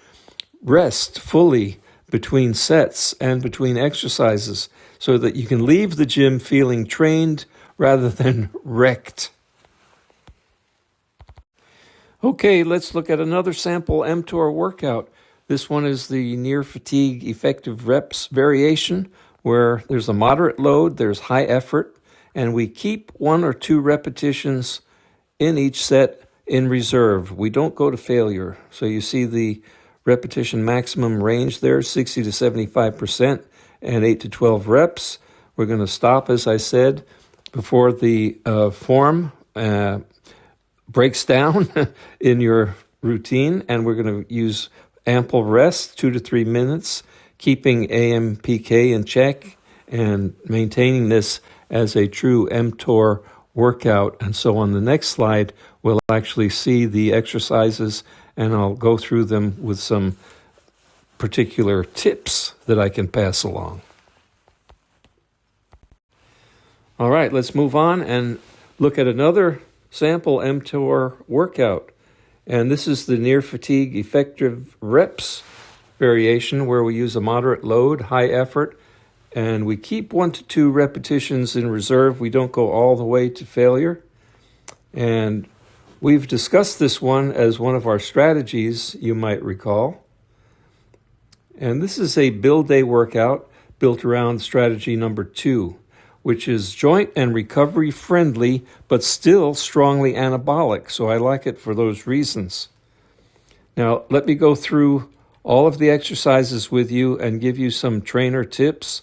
Rest fully between sets and between exercises so that you can leave the gym feeling trained rather than wrecked. Okay, let's look at another sample mTOR workout. This one is the near fatigue effective reps variation, where there's a moderate load, there's high effort, and we keep 1 or 2 repetitions in each set in reserve. We don't go to failure. So you see the repetition maximum range there, 60 to 75% and 8 to 12 reps. We're going to stop, as I said, before the form breaks down in your routine, and we're going to use ample rest, 2 to 3 minutes, keeping AMPK in check and maintaining this as a true mTOR workout. And so on the next slide, we'll actually see the exercises, and I'll go through them with some particular tips that I can pass along. All right, let's move on and look at another sample mTOR workout. And this is the near fatigue effective reps variation, where we use a moderate load, high effort, and we keep 1 to 2 repetitions in reserve. We don't go all the way to failure. And we've discussed this one as one of our strategies, you might recall. And this is a build day workout built around strategy number 2, which is joint and recovery friendly, but still strongly anabolic. So I like it for those reasons. Now, let me go through all of the exercises with you and give you some trainer tips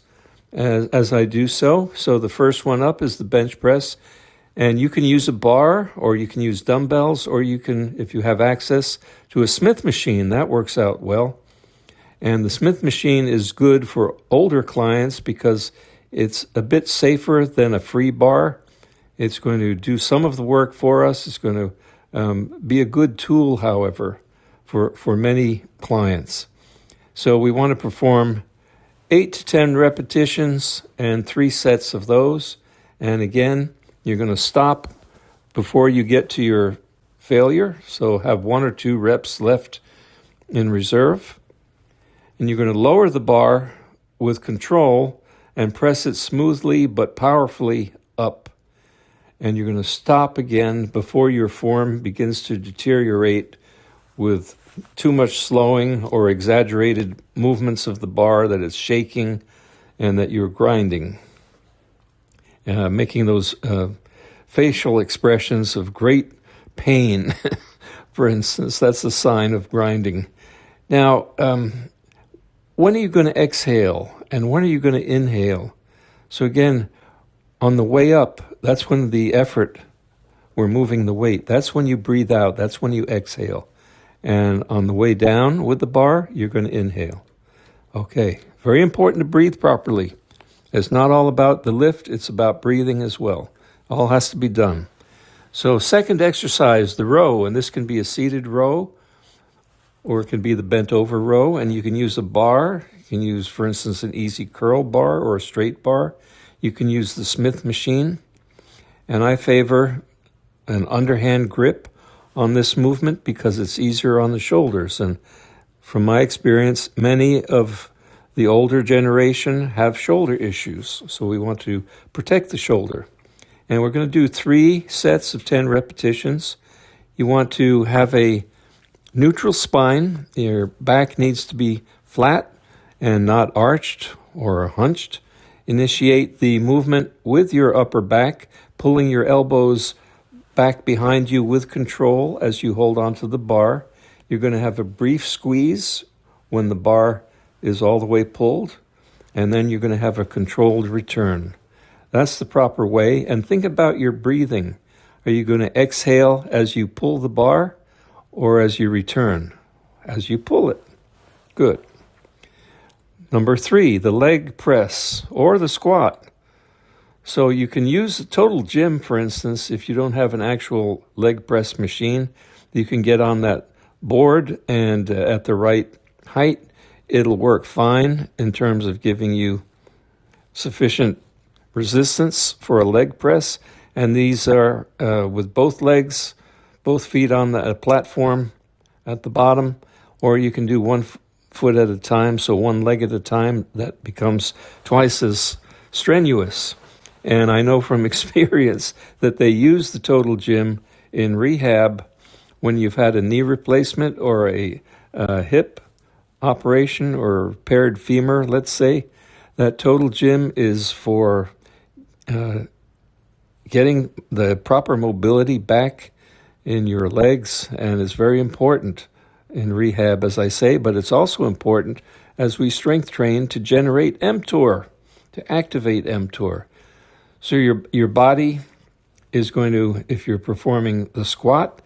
as I do so. So the first one up is the bench press. And you can use a bar, or you can use dumbbells, or you can, if you have access to a Smith machine, that works out well. And the Smith machine is good for older clients because it's a bit safer than a free bar. It's going to do some of the work for us. It's going to be a good tool, however, for many clients. So we want to perform 8 to 10 repetitions and 3 sets of those. And again, you're going to stop before you get to your failure. So have 1 or 2 reps left in reserve. And you're going to lower the bar with control and press it smoothly but powerfully up. And you're going to stop again before your form begins to deteriorate with too much slowing or exaggerated movements of the bar that it's shaking and that you're grinding. Making those facial expressions of great pain, for instance, that's a sign of grinding. Now, when are you going to exhale and when are you going to inhale? So again, on the way up, that's when the effort, we're moving the weight. That's when you breathe out. That's when you exhale. And on the way down with the bar, you're going to inhale. Okay, very important to breathe properly. It's not all about the lift, it's about breathing as well. All has to be done. So second exercise, the row, and this can be a seated row, or it can be the bent over row, and you can use a bar. You can use, for instance, an easy curl bar or a straight bar. You can use the Smith machine, and I favor an underhand grip on this movement because it's easier on the shoulders. And from my experience, many of the older generation have shoulder issues, so we want to protect the shoulder. And we're going to do 3 sets of 10 repetitions. You want to have a neutral spine. Your back needs to be flat and not arched or hunched. Initiate the movement with your upper back, pulling your elbows back behind you with control as you hold onto the bar. You're going to have a brief squeeze when the bar is all the way pulled, and then you're going to have a controlled return. That's the proper way. And think about your breathing. Are you going to exhale as you pull the bar or as you return? As you pull it. Good. Number 3, the leg press or the squat. So you can use a total gym, for instance, if you don't have an actual leg press machine. You can get on that board and at the right height, it'll work fine in terms of giving you sufficient resistance for a leg press. And these are with both legs, both feet on the platform at the bottom, or you can do one foot at a time, so one leg at a time. That becomes twice as strenuous. And I know from experience that they use the Total Gym in rehab when you've had a knee replacement or a hip operation or paired femur, let's say. That Total Gym is for getting the proper mobility back in your legs, and is very important in rehab, as I say, but it's also important as we strength train to generate mTOR, to activate mTOR. So your body is going to, if you're performing the squat,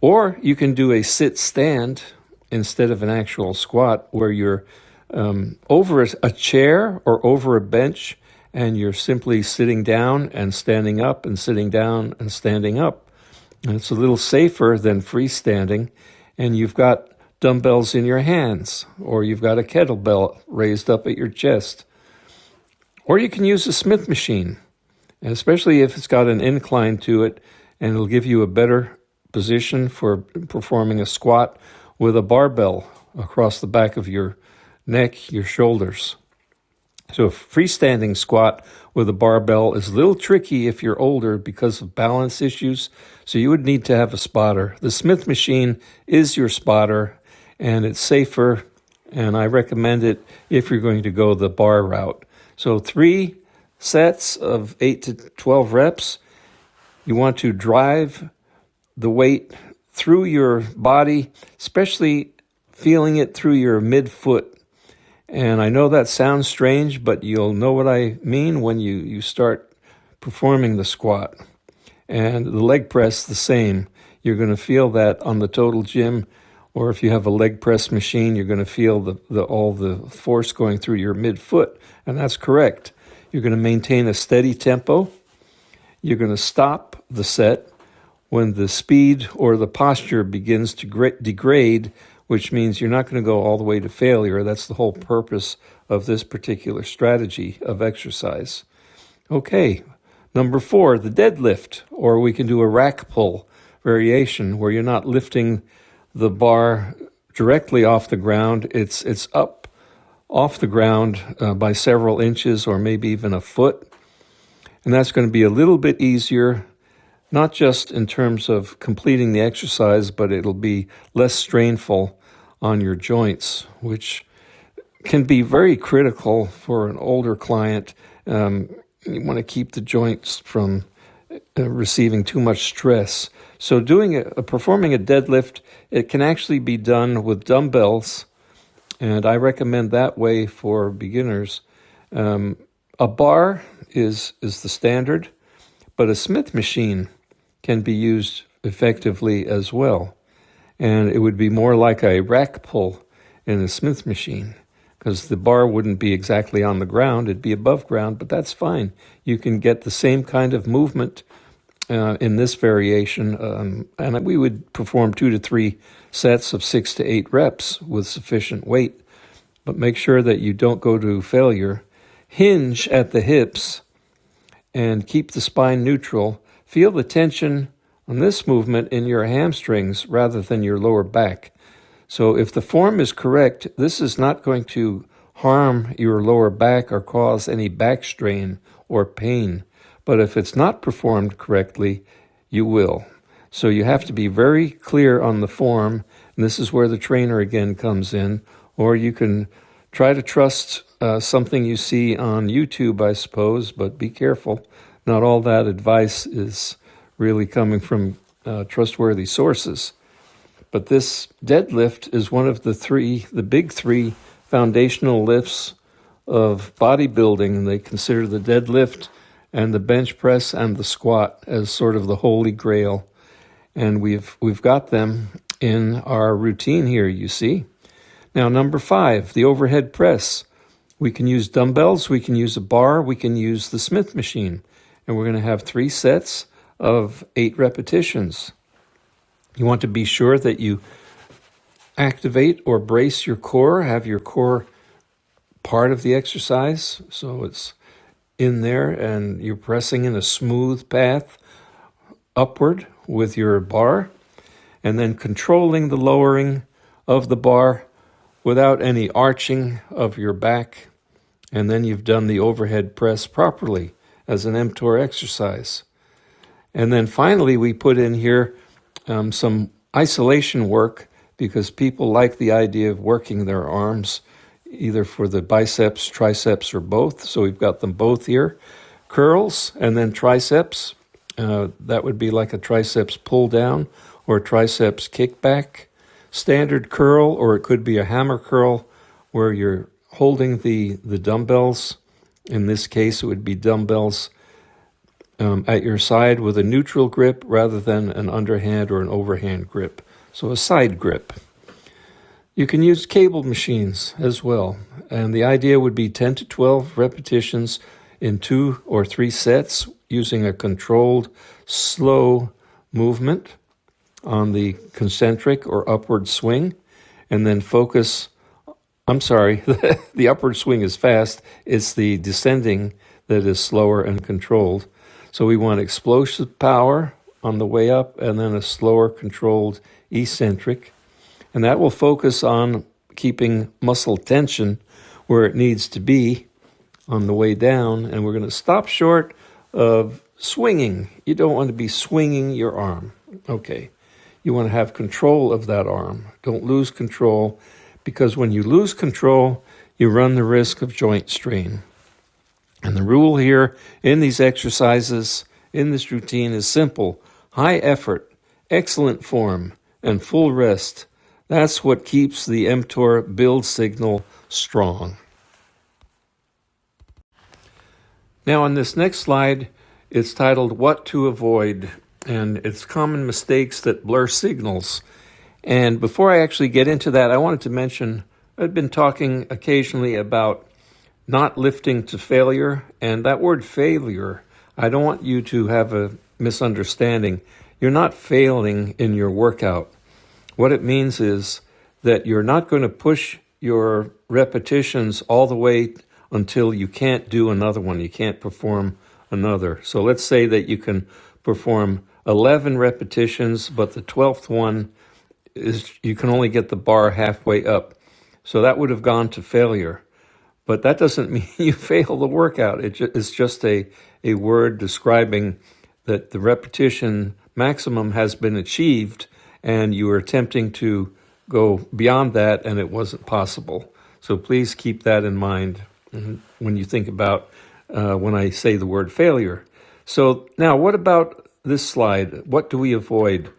or you can do a sit-stand instead of an actual squat where you're over a chair or over a bench, and you're simply sitting down and standing up and sitting down and standing up. And it's a little safer than freestanding, and you've got dumbbells in your hands, or you've got a kettlebell raised up at your chest. Or you can use a Smith machine, especially if it's got an incline to it, and it'll give you a better position for performing a squat with a barbell across the back of your neck, your shoulders. So a freestanding squat with a barbell is a little tricky if you're older because of balance issues, so you would need to have a spotter. The Smith machine is your spotter, and it's safer, and I recommend it if you're going to go the bar route. So 3 sets of 8 to 12 reps. You want to drive the weight through your body, especially feeling it through your midfoot. And I know that sounds strange, but you'll know what I mean when you start performing the squat. And the leg press, the same. You're going to feel that on the Total Gym, or if you have a leg press machine, you're going to feel all the force going through your midfoot, and that's correct. You're going to maintain a steady tempo. You're going to stop the set when the speed or the posture begins to degrade, which means you're not going to go all the way to failure. That's the whole purpose of this particular strategy of exercise. Okay, number 4, the deadlift, or we can do a rack pull variation where you're not lifting the bar directly off the ground. It's up off the ground by several inches or maybe even a foot. And that's going to be a little bit easier, not just in terms of completing the exercise, but it'll be less strainful on your joints, which can be very critical for an older client. You want to keep the joints from receiving too much stress. So performing a deadlift, it can actually be done with dumbbells, and I recommend that way for beginners. A bar is the standard, but a Smith machine can be used effectively as well. And it would be more like a rack pull in a Smith machine, because the bar wouldn't be exactly on the ground, it'd be above ground, but that's fine. You can get the same kind of movement in this variation, and we would perform 2 to 3 sets of 6 to 8 reps with sufficient weight, but make sure that you don't go to failure. Hinge at the hips and keep the spine neutral. Feel the tension on this movement in your hamstrings rather than your lower back. So if the form is correct, this is not going to harm your lower back or cause any back strain or pain. But if it's not performed correctly, you will. So you have to be very clear on the form, and this is where the trainer again comes in, or you can try to trust something you see on YouTube, I suppose, but be careful. Not all that advice is really coming from trustworthy sources. But this deadlift is one of the big 3 foundational lifts of bodybuilding. They consider the deadlift and the bench press and the squat as sort of the holy grail. And we've got them in our routine here, you see. Now, number 5, the overhead press. We can use dumbbells, we can use a bar, we can use the Smith machine. And we're going to have 3 sets of 8 repetitions. You want to be sure that you activate or brace your core, have your core part of the exercise, so it's in there and you're pressing in a smooth path upward with your bar, and then controlling the lowering of the bar without any arching of your back, and then you've done the overhead press properly as an mTOR exercise. And then finally we put in here some isolation work, because people like the idea of working their arms either for the biceps, triceps, or both. So we've got them both here. Curls and then triceps. That would be like a triceps pull down or a triceps kickback. Standard curl, or it could be a hammer curl where you're holding the dumbbells. In this case, it would be dumbbells at your side with a neutral grip rather than an underhand or an overhand grip. So a side grip. You can use cable machines as well. And the idea would be 10 to 12 repetitions in 2 or 3 sets using a controlled, slow movement on the concentric or upward swing. And then focus, the upward swing is fast. It's the descending that is slower and controlled. So we want explosive power on the way up and then a slower controlled eccentric. And that will focus on keeping muscle tension where it needs to be on the way down. And we're going to stop short of swinging. You don't want to be swinging your arm. Okay. You want to have control of that arm. Don't lose control, because when you lose control, you run the risk of joint strain. And the rule here in these exercises, in this routine, is simple. High effort, excellent form, and full rest. That's what keeps the mTOR build signal strong. Now on this next slide, it's titled What to Avoid, and it's common mistakes that blur signals. And before I actually get into that, I wanted to mention I've been talking occasionally about not lifting to failure, and that word failure, I don't want you to have a misunderstanding. You're not failing in your workout. What it means is that you're not going to push your repetitions all the way until you can't do another one. You can't perform another. So let's say that you can perform 11 repetitions, but the 12th one is you can only get the bar halfway up. So that would have gone to failure. But that doesn't mean you fail the workout. It's just a word describing that the repetition maximum has been achieved and you were attempting to go beyond that and it wasn't possible. So please keep that in mind when you think about when I say the word failure. So now what about this slide? What do we avoid?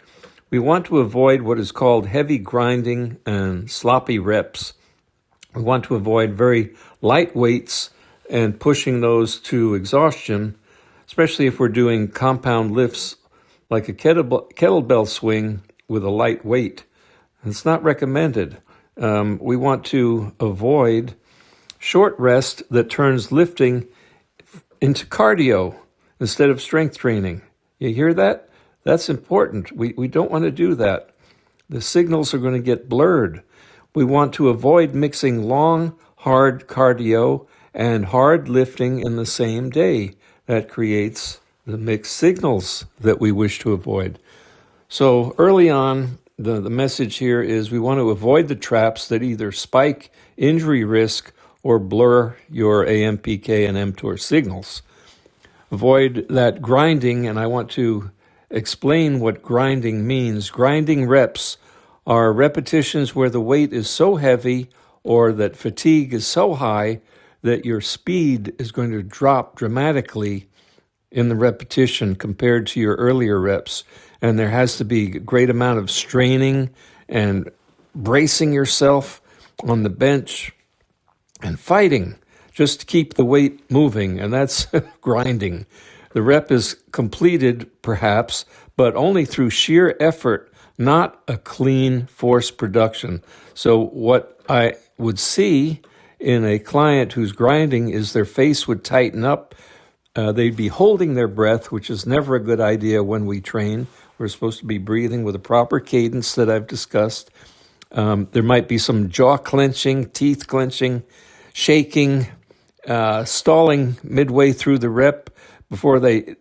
We want to avoid what is called heavy grinding and sloppy reps. We want to avoid very light weights and pushing those to exhaustion, especially if we're doing compound lifts like a kettlebell swing with a light weight. It's not recommended. We want to avoid short rest that turns lifting into cardio instead of strength training. You hear that? That's important. We don't want to do that. The signals are going to get blurred. We want to avoid mixing long, hard cardio and hard lifting in the same day. That creates the mixed signals that we wish to avoid. So early on, the message here is we want to avoid the traps that either spike injury risk or blur your AMPK and mTOR signals. Avoid that grinding, and I want to explain what grinding means. Grinding reps are repetitions where the weight is so heavy or that fatigue is so high that your speed is going to drop dramatically in the repetition compared to your earlier reps. And there has to be a great amount of straining and bracing yourself on the bench and fighting just to keep the weight moving, and that's grinding. The rep is completed, perhaps, but only through sheer effort, not a clean force production. So what I would see in a client who's grinding is their face would tighten up. They'd be holding their breath, which is never a good idea when we train. We're supposed to be breathing with a proper cadence that I've discussed. There might be some jaw clenching, teeth clenching, shaking, stalling midway through the rep before they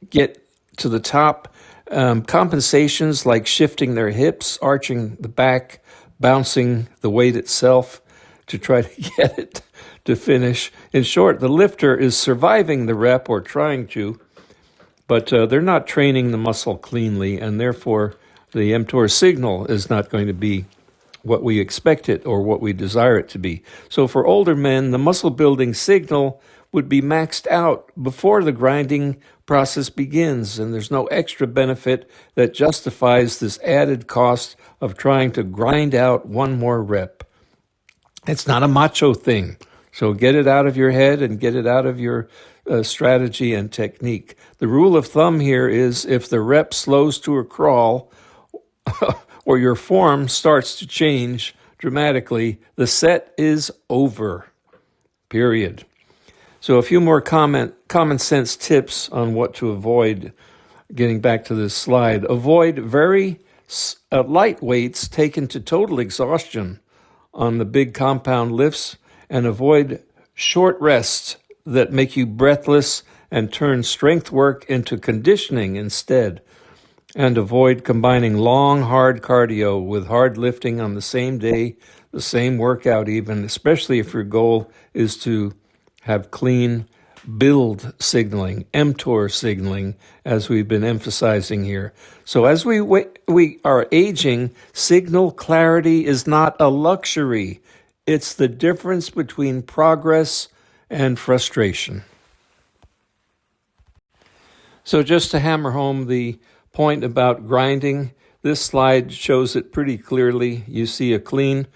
get to the top. Compensations like shifting their hips, arching the back, bouncing the weight itself to try to get it to finish. In short, the lifter is surviving the rep or trying to, but they're not training the muscle cleanly, and therefore the mTOR signal is not going to be what we expect it or what we desire it to be. So for older men, the muscle building signal would be maxed out before the grinding process begins, and there's no extra benefit that justifies this added cost of trying to grind out one more rep. It's not a macho thing, so get it out of your head and get it out of your strategy and technique. The rule of thumb here is if the rep slows to a crawl or your form starts to change dramatically, the set is over, period. So a few more common sense tips on what to avoid, getting back to this slide. Avoid very light weights taken to total exhaustion on the big compound lifts, and avoid short rests that make you breathless and turn strength work into conditioning instead. And avoid combining long, hard cardio with hard lifting on the same day, the same workout even, especially if your goal is to have clean build signaling, mTOR signaling, as we've been emphasizing here. So as we are aging, signal clarity is not a luxury. It's the difference between progress and frustration. So just to hammer home the point about grinding, this slide shows it pretty clearly. You see a clean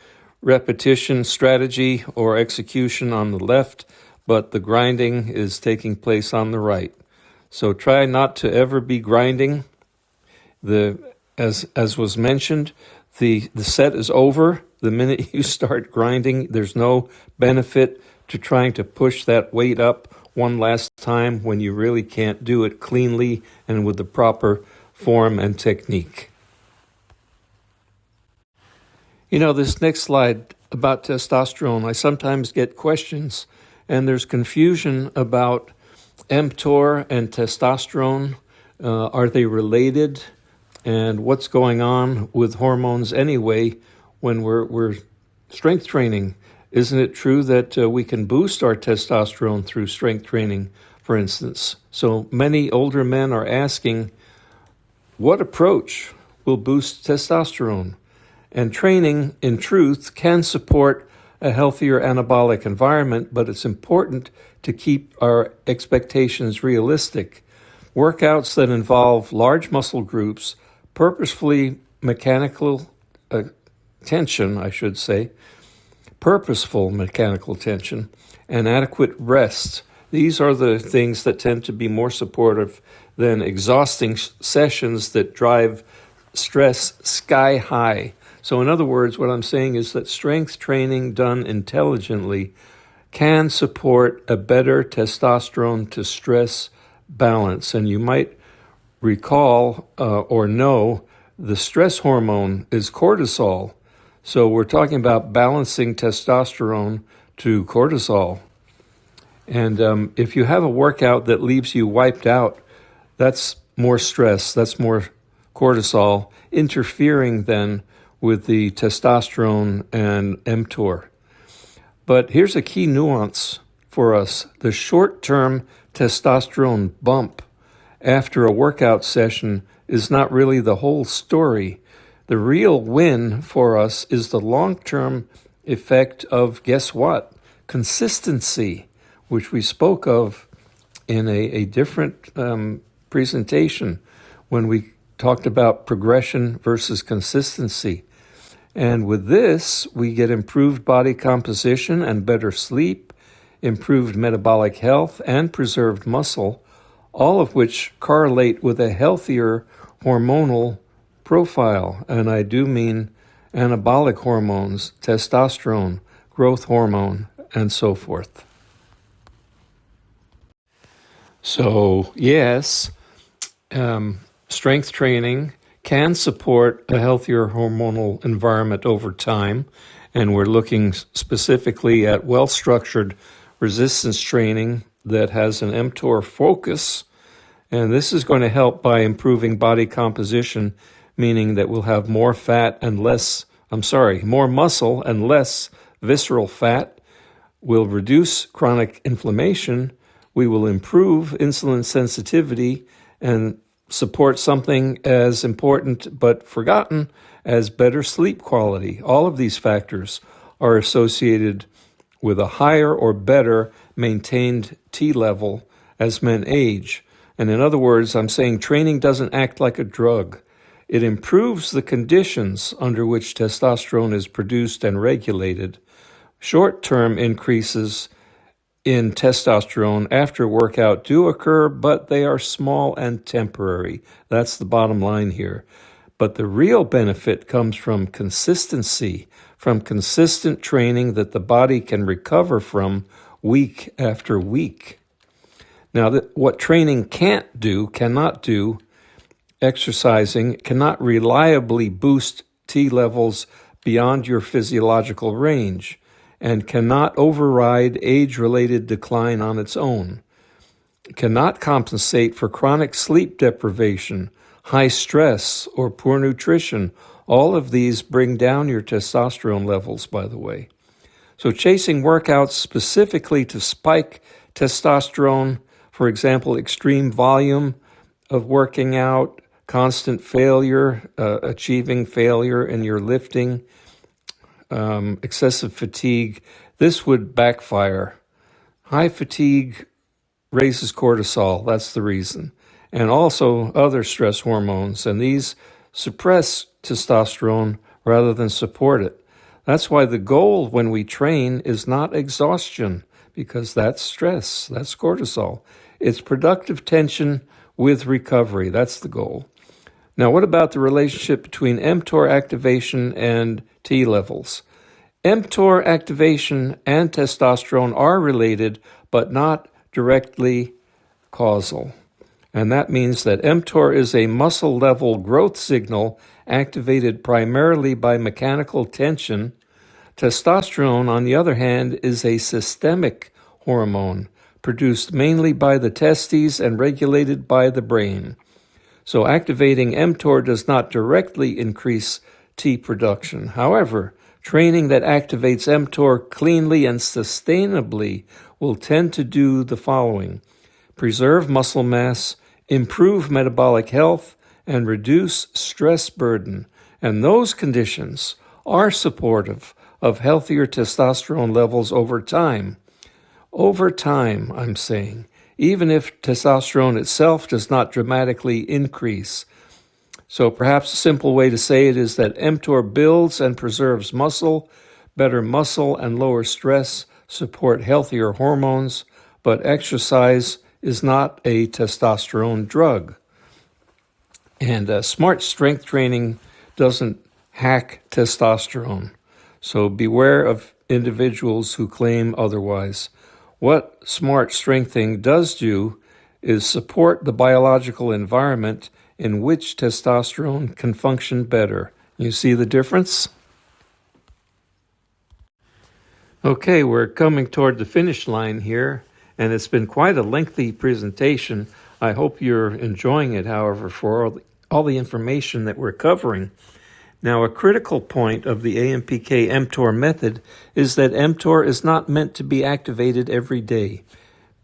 repetition strategy or execution on the left, but the grinding is taking place on the right. So try not to ever be grinding. As was mentioned, the set is over. The minute you start grinding, there's no benefit to trying to push that weight up one last time when you really can't do it cleanly and with the proper form and technique. You know, this next slide about testosterone, I sometimes get questions, and there's confusion about mTOR and testosterone. Are they related? And what's going on with hormones anyway when we're strength training? Isn't it true that we can boost our testosterone through strength training, for instance? So many older men are asking, what approach will boost testosterone? And training, in truth, can support a healthier anabolic environment, but it's important to keep our expectations realistic. Workouts that involve large muscle groups, purposeful mechanical tension, and adequate rest. These are the things that tend to be more supportive than exhausting sessions that drive stress sky high. So in other words, what I'm saying is that strength training done intelligently can support a better testosterone to stress balance. And you might recall or know the stress hormone is cortisol. So we're talking about balancing testosterone to cortisol. And if you have a workout that leaves you wiped out, that's more stress, that's more cortisol interfering then with the testosterone and mTOR. But here's a key nuance for us. The short-term testosterone bump after a workout session is not really the whole story. The real win for us is the long-term effect of, guess what? Consistency, which we spoke of in a different presentation when we talked about progression versus consistency. And with this, we get improved body composition and better sleep, improved metabolic health, and preserved muscle, all of which correlate with a healthier hormonal profile. And I do mean anabolic hormones, testosterone, growth hormone, and so forth. So, yes, strength training can support a healthier hormonal environment over time, and we're looking specifically at well-structured resistance training that has an mTOR focus, and this is going to help by improving body composition, meaning that we'll have more more muscle and less visceral fat. We'll reduce chronic inflammation. We will improve insulin sensitivity and support something as important but forgotten as better sleep quality. All of these factors are associated with a higher or better maintained T level as men age. And in other words, I'm saying training doesn't act like a drug. It improves the conditions under which testosterone is produced and regulated. Short-term increases in testosterone after workout do occur, but they are small and temporary. That's the bottom line here. But the real benefit comes from consistency, from consistent training that the body can recover from week after week. Now, what training cannot do, exercising cannot reliably boost T levels beyond your physiological range, and cannot override age-related decline on its own. It cannot compensate for chronic sleep deprivation, high stress, or poor nutrition. All of these bring down your testosterone levels, by the way. So chasing workouts specifically to spike testosterone, for example, extreme volume of working out, constant failure, achieving failure in your lifting, excessive fatigue, this would backfire. High fatigue raises cortisol, that's the reason, and also other stress hormones, and these suppress testosterone rather than support it. That's why the goal when we train is not exhaustion, because that's stress, that's cortisol. It's productive tension with recovery, that's the goal. Now, what about the relationship between mTOR activation and T levels? mTOR activation and testosterone are related, but not directly causal. And that means that mTOR is a muscle-level growth signal activated primarily by mechanical tension. Testosterone, on the other hand, is a systemic hormone produced mainly by the testes and regulated by the brain. So activating mTOR does not directly increase T production. However, training that activates mTOR cleanly and sustainably will tend to do the following: preserve muscle mass, improve metabolic health, and reduce stress burden. And those conditions are supportive of healthier testosterone levels over time. Over time, I'm saying, even if testosterone itself does not dramatically increase. So perhaps a simple way to say it is that mTOR builds and preserves muscle. Better muscle and lower stress support healthier hormones, but exercise is not a testosterone drug. And smart strength training doesn't hack testosterone. So beware of individuals who claim otherwise. What smart strengthening does do is support the biological environment in which testosterone can function better. You see the difference? Okay, we're coming toward the finish line here, and it's been quite a lengthy presentation. I hope you're enjoying it, however, for all the information that we're covering. Now, a critical point of the AMPK mTOR method is that mTOR is not meant to be activated every day.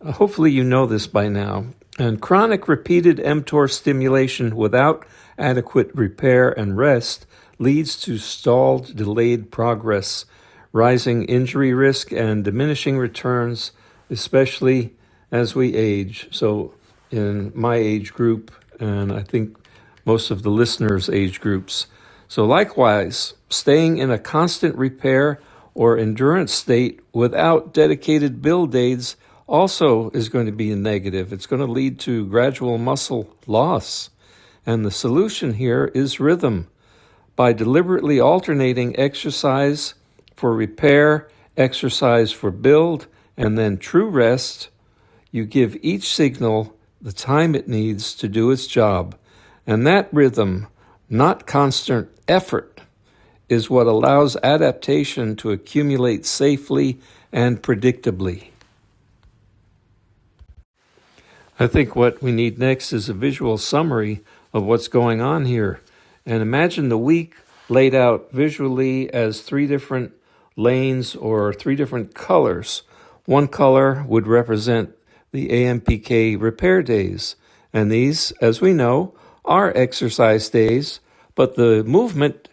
Hopefully you know this by now. And chronic repeated mTOR stimulation without adequate repair and rest leads to stalled, delayed progress, rising injury risk, and diminishing returns, especially as we age. So in my age group, and I think most of the listeners' age groups. So likewise, staying in a constant repair or endurance state without dedicated build aids also is going to be a negative. It's going to lead to gradual muscle loss. And the solution here is rhythm. By deliberately alternating exercise for repair, exercise for build, and then true rest, you give each signal the time it needs to do its job. And that rhythm not constant effort, is what allows adaptation to accumulate safely and predictably. I think what we need next is a visual summary of what's going on here. And imagine the week laid out visually as 3 different lanes or 3 different colors. One color would represent the AMPK repair days. And these, as we know, are exercise days, but the movement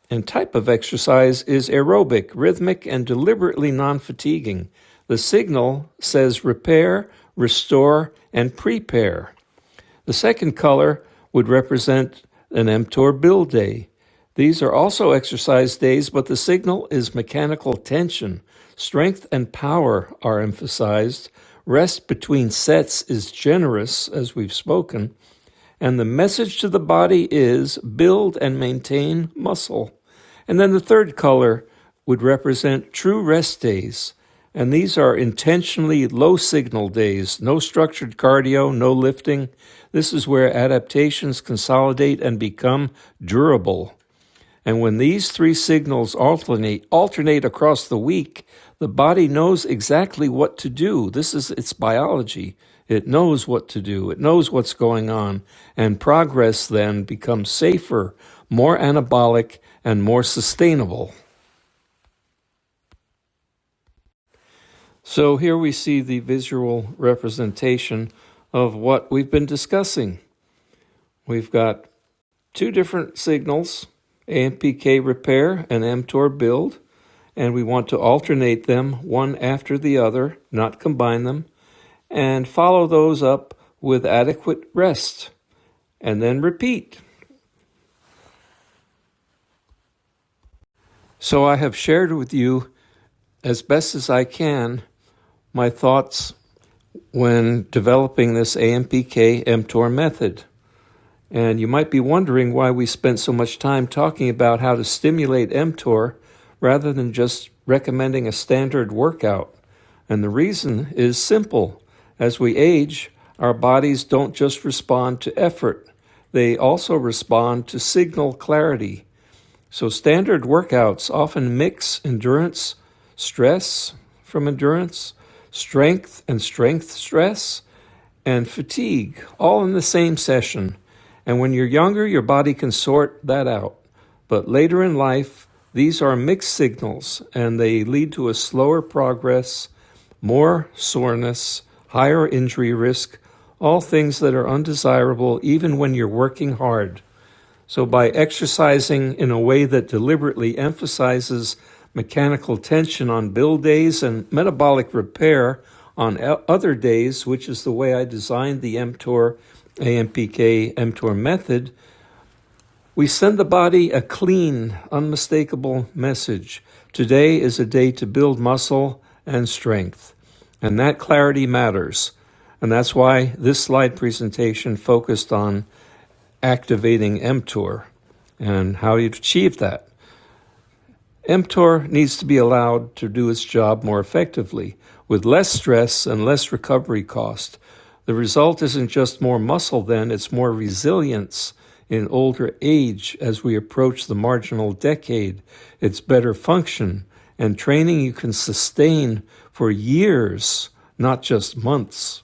and type of exercise is aerobic, rhythmic, and deliberately non-fatiguing. The signal says repair, restore, and prepare. The second color would represent an mTOR build day. These are also exercise days, but the signal is mechanical tension. Strength and power are emphasized. Rest between sets is generous, as we've spoken. And the message to the body is build and maintain muscle. And then the third color would represent true rest days. And these are intentionally low signal days, no structured cardio, no lifting. This is where adaptations consolidate and become durable. And when these 3 signals alternate across the week, the body knows exactly what to do. This is its biology. It knows what to do. It knows what's going on. And progress then becomes safer, more anabolic, and more sustainable. So here we see the visual representation of what we've been discussing. We've got 2 different signals, AMPK repair and mTOR build, and we want to alternate them one after the other, not combine them, and follow those up with adequate rest, and then repeat. So I have shared with you, as best as I can, my thoughts when developing this AMPK mTOR method. And you might be wondering why we spent so much time talking about how to stimulate mTOR rather than just recommending a standard workout. And the reason is simple. As we age, our bodies don't just respond to effort. They also respond to signal clarity. So standard workouts often mix endurance, stress from endurance, strength and strength stress, and fatigue, all in the same session. And when you're younger, your body can sort that out. But later in life, these are mixed signals, and they lead to a slower progress, more soreness, higher injury risk, all things that are undesirable even when you're working hard. So by exercising in a way that deliberately emphasizes mechanical tension on build days and metabolic repair on other days, which is the way I designed the mTOR AMPK mTOR method, we send the body a clean, unmistakable message. Today is a day to build muscle and strength. And that clarity matters. And that's why this slide presentation focused on activating mTOR and how you achieve that. mTOR needs to be allowed to do its job more effectively, with less stress and less recovery cost. The result isn't just more muscle then, it's more resilience in older age as we approach the marginal decade. It's better function and training you can sustain for years, not just months.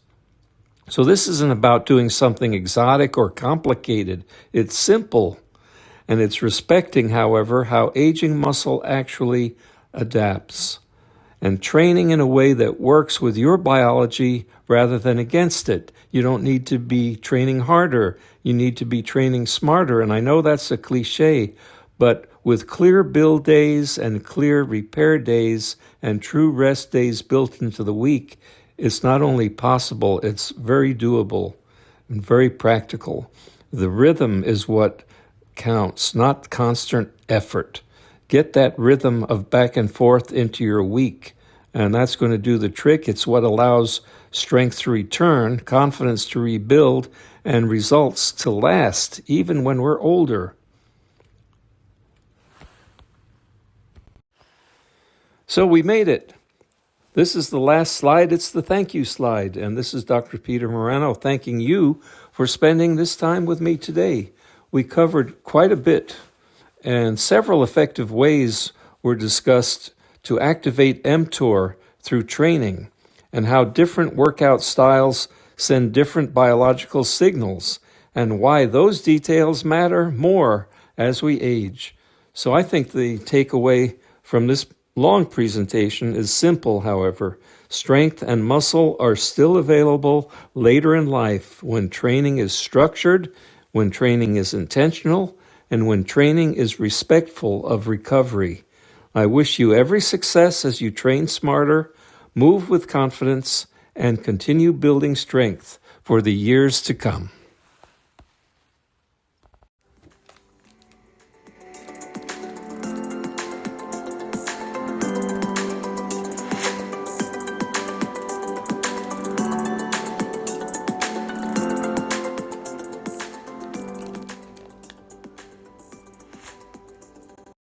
So this isn't about doing something exotic or complicated. It's simple. And it's respecting, however, how aging muscle actually adapts, and training in a way that works with your biology rather than against it. You don't need to be training harder. You need to be training smarter. And I know that's a cliche, but with clear build days and clear repair days and true rest days built into the week, it's not only possible, it's very doable and very practical. The rhythm is what counts, not constant effort. Get that rhythm of back and forth into your week, and that's going to do the trick. It's what allows strength to return, confidence to rebuild, and results to last, even when we're older. So we made it. This is the last slide. It's the thank you slide, and this is Dr. Peter Murano thanking you for spending this time with me today. we covered quite a bit, and several effective ways were discussed to activate mTOR through training, and how different workout styles send different biological signals, and why those details matter more as we age. So I think the takeaway from this long presentation is simple, however. Strength and muscle are still available later in life when training is structured, when training is intentional, and when training is respectful of recovery. I wish you every success as you train smarter, move with confidence, and continue building strength for the years to come.